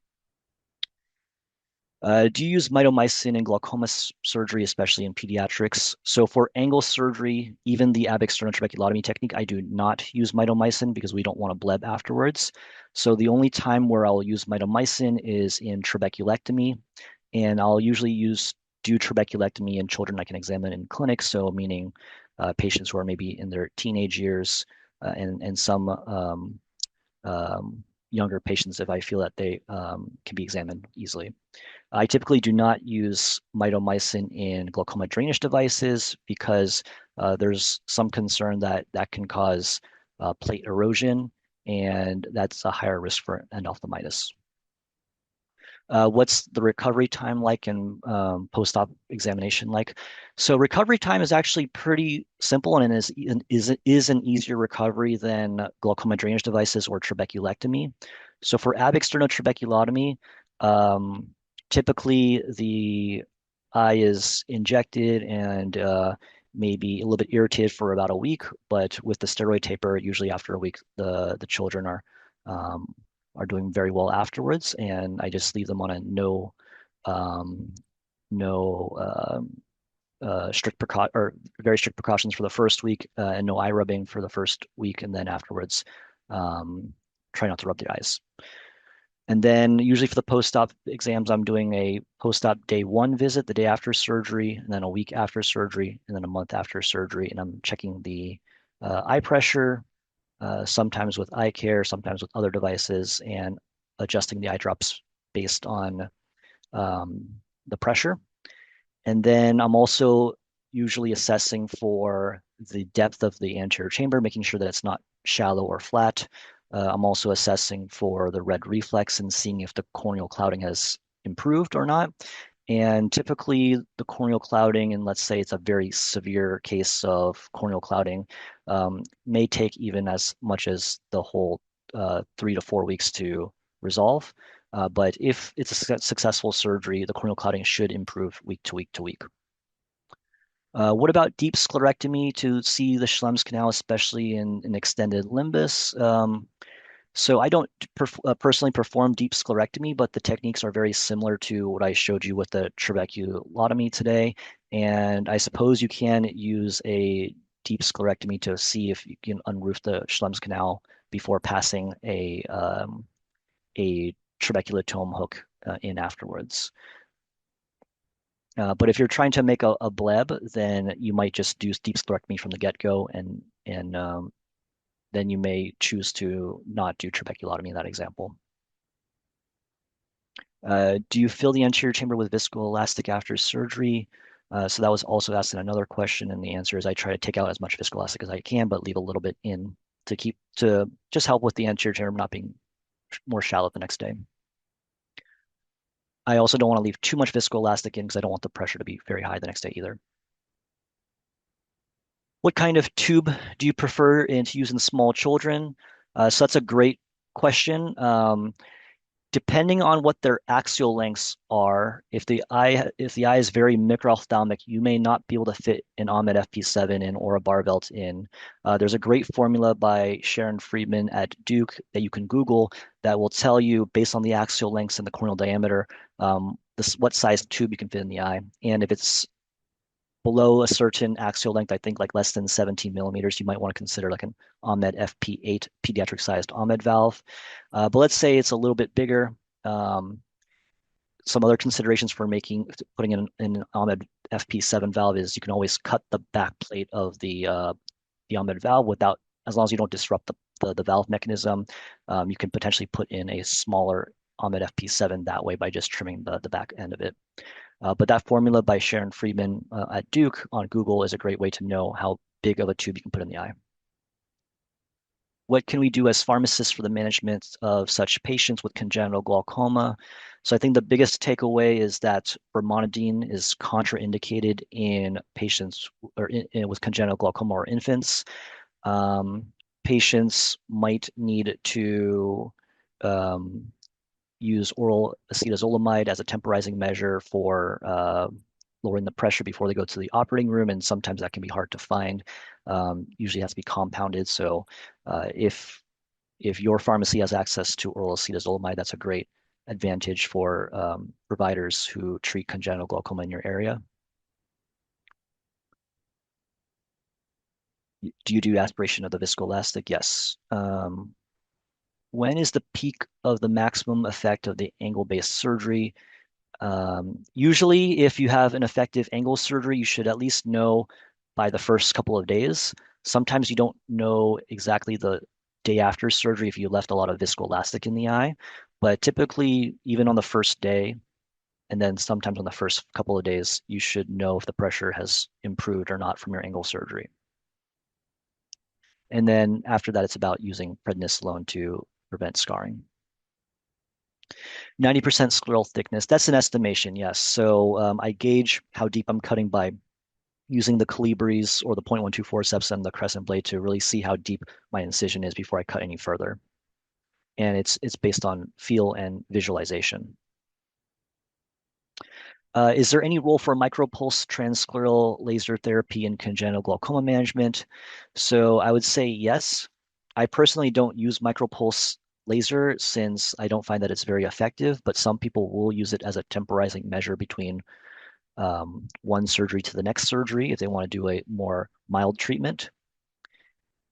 Do you use mitomycin in glaucoma surgery, especially in pediatrics? So for angle surgery, even the ab externo trabeculotomy technique, I do not use mitomycin because we don't want to bleb afterwards. So the only time where I'll use mitomycin is in trabeculectomy, and I'll usually do trabeculectomy in children I can examine in clinic. So meaning patients who are maybe in their teenage years, and some younger patients if I feel that they can be examined easily. I typically do not use mitomycin in glaucoma drainage devices because there's some concern that that can cause plate erosion, and that's a higher risk for endophthalmitis. What's the recovery time like and post-op examination like? So recovery time is actually pretty simple and is an easier recovery than glaucoma drainage devices or trabeculectomy. So for ab externo trabeculotomy, um, typically the eye is injected and maybe a little bit irritated for about a week, but with the steroid taper, usually after a week, the children um, are doing very well afterwards, and I just leave them on a um, no strict precau or very strict precautions for the first week, and no eye rubbing for the first week, and then afterwards, um, try not to rub the eyes. And then usually for the post-op exams, I'm doing a post-op day 1 visit the day after surgery, and then a week after surgery, and then a month after surgery, and I'm checking the eye pressure, sometimes with eye care, sometimes with other devices, and adjusting the eye drops based on um, the pressure. And then I'm also usually assessing for the depth of the anterior chamber, making sure that it's not shallow or flat. I'm also assessing for the red reflex and seeing if the corneal clouding has improved or not. And typically, the corneal clouding, and let's say it's a very severe case of corneal clouding, may take even as much as the whole 3 to 4 weeks to resolve. But if it's a successful surgery, the corneal clouding should improve week to week to week. What about deep sclerectomy to see the Schlemm's canal, especially in an extended limbus? So I don't personally perform deep sclerectomy, but the techniques are very similar to what I showed you with the trabeculotomy today. And I suppose you can use a deep sclerectomy to see if you can unroof the Schlemm's canal before passing a trabeculotome hook in afterwards. But if you're trying to make a bleb, then you might just do deep sclerectomy from the get-go, and then you may choose to not do trabeculotomy in that example. Do you fill the anterior chamber with viscoelastic after surgery? So that was also asked in another question, and the answer is I try to take out as much viscoelastic as I can, but leave a little bit in to just help with the anterior chamber not being more shallow the next day. I also don't want to leave too much viscoelastic in because I don't want the pressure to be very high the next day either. What kind of tube do you prefer in to use in small children? So that's a great question. Depending on what their axial lengths are, if the eye is very micro-ophthalmic, you may not be able to fit an Ahmed FP7 in or a Barbelt in. There's a great formula by Sharon Friedman at Duke that you can Google that will tell you based on the axial lengths and the corneal diameter, what size tube you can fit in the eye. And if it's below a certain axial length, I think like less than 17 millimeters, you might want to consider like an Ahmed FP8 pediatric sized Ahmed valve. But let's say it's a little bit bigger. Um, some other considerations for putting in an Ahmed FP7 valve is you can always cut the back plate of the Ahmed valve without, as long as you don't disrupt the valve mechanism. You can potentially put in a smaller Ahmed FP7 that way by just trimming the back end of it. But that formula by Sharon Friedman at Duke on Google is a great way to know how big of a tube you can put in the eye. What can we do as pharmacists for the management of such patients with congenital glaucoma? So I think the biggest takeaway is that brimonidine is contraindicated in patients with congenital glaucoma or infants. Um, Patients might need to um, use oral acetazolamide as a temporizing measure for lowering the pressure before they go to the operating room, and sometimes that can be hard to find. Usually has to be compounded. So if your pharmacy has access to oral acetazolamide, that's a great advantage for providers who treat congenital glaucoma in your area. Do you do aspiration of the viscoelastic? Yes. When is the peak of the maximum effect of the angle-based surgery? Usually, if you have an effective angle surgery, you should at least know by the first couple of days. Sometimes you don't know exactly the day after surgery if you left a lot of viscoelastic in the eye, but typically, even on the first day, and then sometimes on the first couple of days, you should know if the pressure has improved or not from your angle surgery. And then after that, it's about using prednisolone to prevent scarring. 90% scleral thickness. That's an estimation, yes. So I gauge how deep I'm cutting by using the Calibres or the 0.12 forceps and the crescent blade to really see how deep my incision is before I cut any further. And it's based on feel and visualization. Is there any role for micropulse transscleral laser therapy in congenital glaucoma management? So I would say yes. I personally don't use micropulse laser since I don't find that it's very effective, but some people will use it as a temporizing measure between one surgery to the next surgery if they want to do a more mild treatment.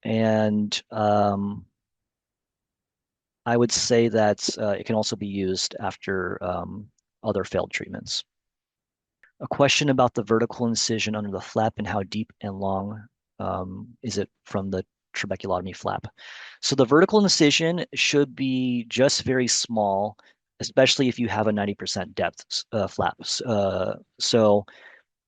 And I would say that it can also be used after other failed treatments. A question about the vertical incision under the flap and how deep and long is it from the trabeculotomy flap. So the vertical incision should be just very small, especially if you have a 90% depth flaps. So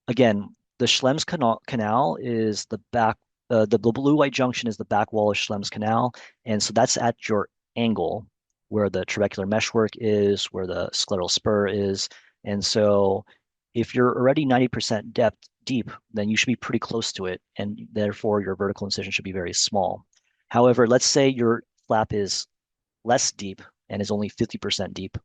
again, the Schlemm's canal is the back, the blue-white junction is the back wall of Schlemm's canal. And so that's at your angle where the trabecular meshwork is, where the scleral spur is. And so if you're already 90% depth deep, then you should be pretty close to it. And therefore, your vertical incision should be very small. However, let's say your flap is less deep and is only 50% deep,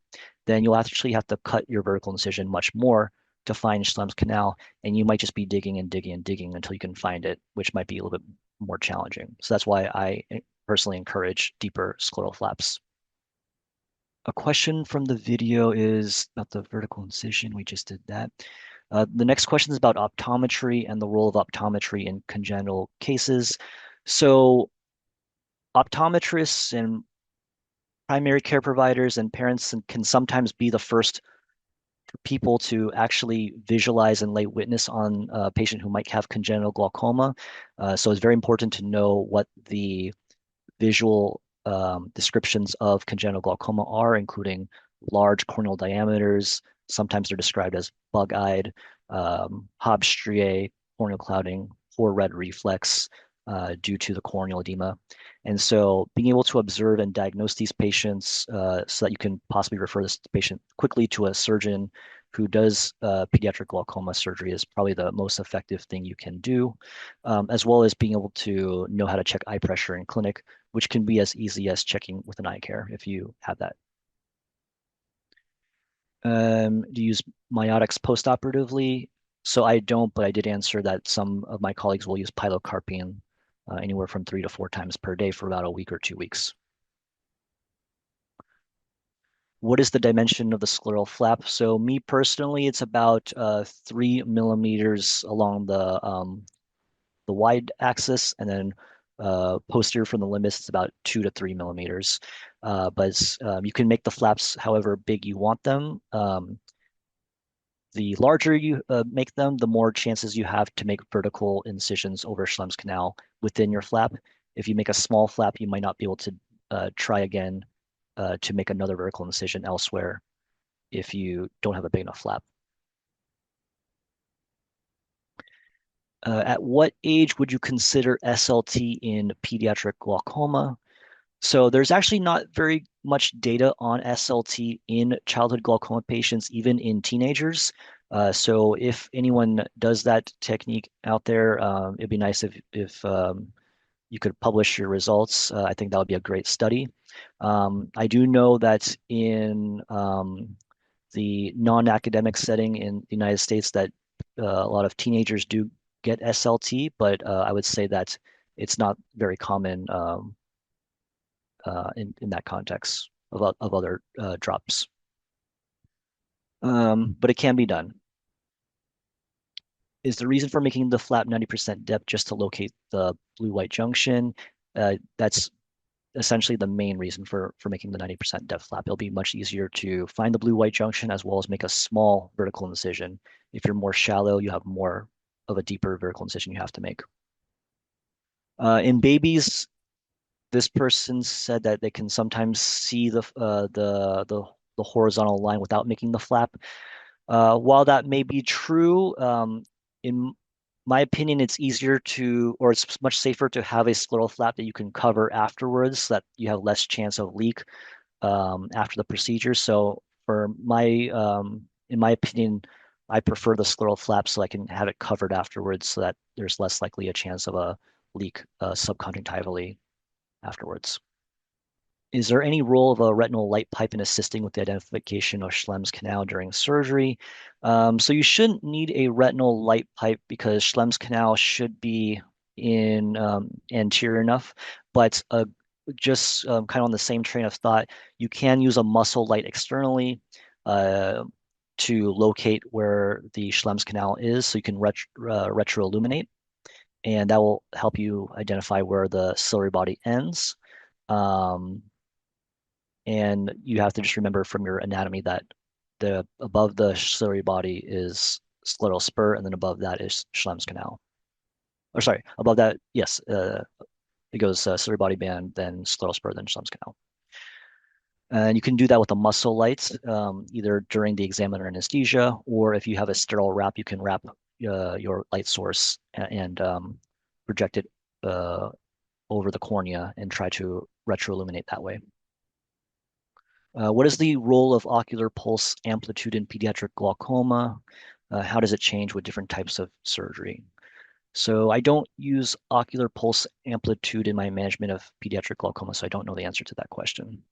then you'll actually have to cut your vertical incision much more to find Schlemm's canal, and you might just be digging and digging and digging until you can find it, which might be a little bit more challenging. So that's why I personally encourage deeper scleral flaps. A question from the video is about the vertical incision. We just did that. The next question is about optometry and the role of optometry in congenital cases. So optometrists and primary care providers and parents can sometimes be the first people to actually visualize and lay witness on a patient who might have congenital glaucoma. So it's very important to know what the visual descriptions of congenital glaucoma are, including large corneal diameters. Sometimes they're described as bug-eyed, Hobbs striae, corneal clouding, or red reflex due to the corneal edema. And so being able to observe and diagnose these patients so that you can possibly refer this patient quickly to a surgeon who does pediatric glaucoma surgery is probably the most effective thing you can do, as well as being able to know how to check eye pressure in clinic, which can be as easy as checking with an eye care if you have that. Do you use miotics postoperatively? So I don't, but I did answer that some of my colleagues will use pilocarpine anywhere from 3 to 4 times per day for about a week or 2 weeks. What is the dimension of the scleral flap? So me personally, it's about 3 millimeters along the wide axis, and then posterior from the limbus, it's about 2 to 3 millimeters. But you can make the flaps however big you want them. The larger you make them, the more chances you have to make vertical incisions over Schlemm's canal within your flap. If you make a small flap, you might not be able to try again to make another vertical incision elsewhere if you don't have a big enough flap. At what age would you consider SLT in pediatric glaucoma? So there's actually not very much data on SLT in childhood glaucoma patients, even in teenagers. So if anyone does that technique out there, it'd be nice if you could publish your results. I think that would be a great study. I do know that in the non-academic setting in the United States that a lot of teenagers do get SLT, but I would say that it's not very common in that context of other drops. But it can be done. Is the reason for making the flap 90% depth just to locate the blue-white junction? That's essentially the main reason for making the 90% depth flap. It'll be much easier to find the blue-white junction as well as make a small vertical incision. If you're more shallow, you have more of a deeper vertical incision you have to make. In babies, this person said that they can sometimes see the horizontal line without making the flap. While that may be true, in my opinion, it's easier to, or it's much safer to have a scleral flap that you can cover afterwards so that you have less chance of leak after the procedure. So in my opinion, I prefer the scleral flap so I can have it covered afterwards so that there's less likely a chance of a leak subconjunctivally afterwards. Is there any role of a retinal light pipe in assisting with the identification of Schlemm's canal during surgery? So you shouldn't need a retinal light pipe because Schlemm's canal should be in anterior enough, but just kind of on the same train of thought, you can use a muscle light externally uh, to locate where the Schlemm's canal is, so you can retroilluminate, and that will help you identify where the ciliary body ends. Um, and you have to just remember from your anatomy that the above the ciliary body is scleral spur, and then above that is Schlemm's canal. Or sorry, above that, yes, it goes ciliary body band, then scleral spur, then Schlemm's canal. And you can do that with a muscle light, either during the exam under anesthesia, or if you have a sterile wrap, you can wrap your light source and project it over the cornea and try to retroilluminate that way. What is the role of ocular pulse amplitude in pediatric glaucoma? How does it change with different types of surgery? So I don't use ocular pulse amplitude in my management of pediatric glaucoma, so I don't know the answer to that question.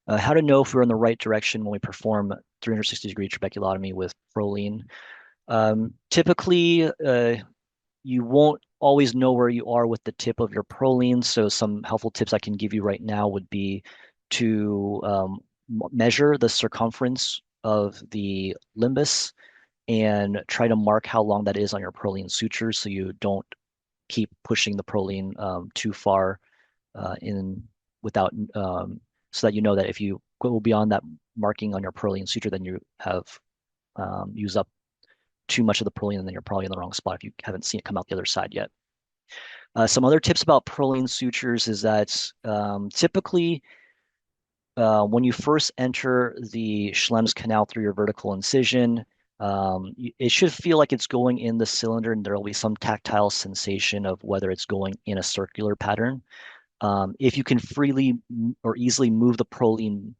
How to know if we're in the right direction when we perform 360-degree trabeculotomy with Prolene? Typically, you won't always know where you are with the tip of your Prolene, so some helpful tips I can give you right now would be to measure the circumference of the limbus and try to mark how long that is on your Prolene sutures so you don't keep pushing the Prolene too far in without so that you know that if you go beyond that marking on your Prolene suture, then you have used up too much of the Prolene and then you're probably in the wrong spot if you haven't seen it come out the other side yet. Some other tips about Prolene sutures is that typically When you first enter the Schlemm's canal through your vertical incision, it should feel like it's going in the cylinder, and there will be some tactile sensation of whether it's going in a circular pattern. If you can freely or easily move the Prolene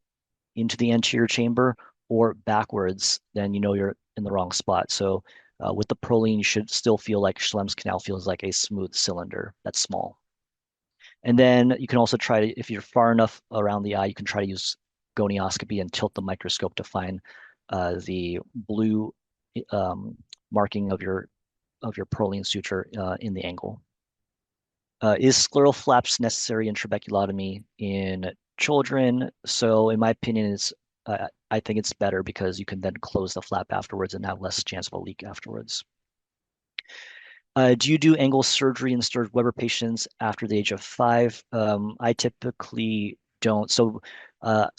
into the anterior chamber or backwards, then you know you're in the wrong spot. So with the Prolene, you should still feel like Schlemm's canal feels like a smooth cylinder that's small. And then you can also try to, if you're far enough around the eye, you can try to use gonioscopy and tilt the microscope to find the blue marking of your Prolene suture in the angle. Is scleral flaps necessary in trabeculotomy in children? So, in my opinion, I think it's better because you can then close the flap afterwards and have less chance of a leak afterwards. Do you do angle surgery in Sturge Weber patients after the age of 5? I typically don't. So,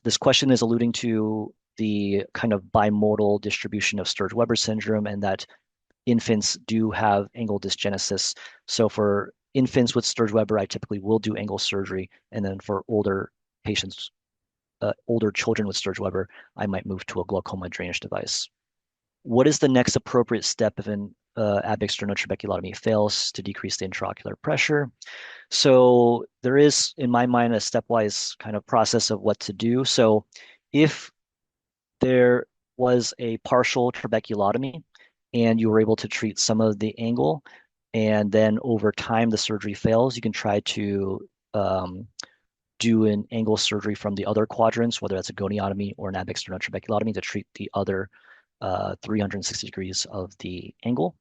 this question is alluding to the kind of bimodal distribution of Sturge Weber syndrome and that infants do have angle dysgenesis. So for infants with Sturge Weber, I typically will do angle surgery. And then for older patients, older children with Sturge Weber, I might move to a glaucoma drainage device. What is the next appropriate step if an ab-externo trabeculotomy fails to decrease the intraocular pressure? So there is, in my mind, a stepwise kind of process of what to do. So if there was a partial trabeculotomy and you were able to treat some of the angle, and then over time the surgery fails, you can try to do an angle surgery from the other quadrants, whether that's a goniotomy or an ab-externo trabeculotomy to treat the other 360 degrees of the angle.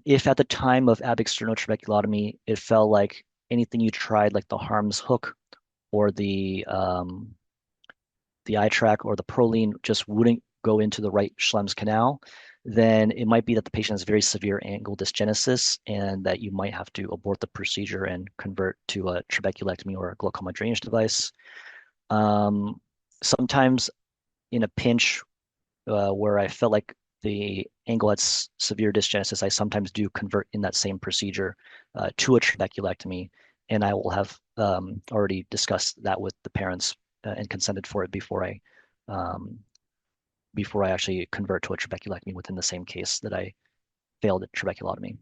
If at the time of ab-externo trabeculotomy, it felt like anything you tried, like the Harms hook or the eye track or the Prolene just wouldn't go into the right Schlemm's canal, then it might be that the patient has very severe angle dysgenesis and that you might have to abort the procedure and convert to a trabeculectomy or a glaucoma drainage device. Um, Sometimes in a pinch where I felt like the angle had severe dysgenesis, I sometimes do convert in that same procedure to a trabeculectomy, and I will have already discussed that with the parents and consented for it um, before I actually convert to a trabeculectomy within the same case that I failed at trabeculotomy.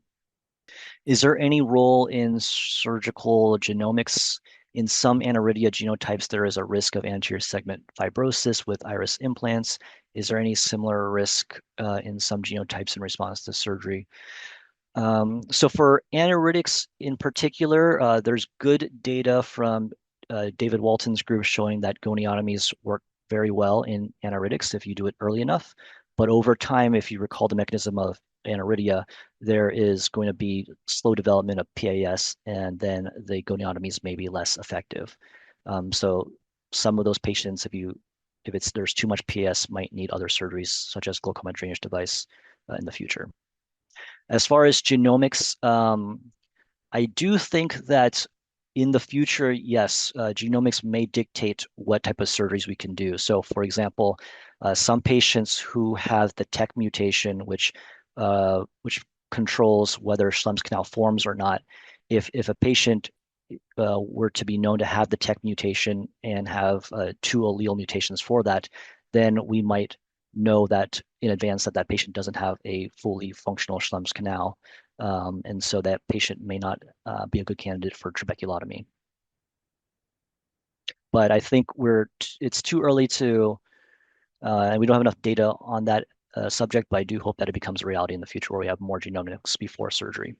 Is there any role in surgical genomics? In some aniridia genotypes, there is a risk of anterior segment fibrosis with iris implants. Is there any similar risk in some genotypes in response to surgery? So for aniridics in particular, there's good data from David Walton's group showing that goniotomies work very well in aniridics if you do it early enough. But over time, if you recall the mechanism of aniridia, there is going to be slow development of PAS, and then the goniotomies may be less effective. So some of those patients, if there's too much PAS, might need other surgeries such as glaucoma drainage device in the future. As far as genomics, I do think that in the future, yes, genomics may dictate what type of surgeries we can do. So, for example, some patients who have the TEC mutation, which controls whether Schlemm's canal forms or not, if a patient were to be known to have the TEC mutation and have two allele mutations for that, then we might know that in advance that that patient doesn't have a fully functional Schlemm's canal. And so that patient may not be a good candidate for trabeculotomy. But I think it's too early and we don't have enough data on that subject, but I do hope that it becomes a reality in the future where we have more genomics before surgery.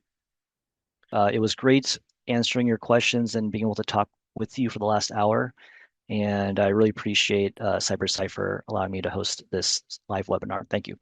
It was great answering your questions and being able to talk with you for the last hour. And I really appreciate CyberCipher allowing me to host this live webinar. Thank you.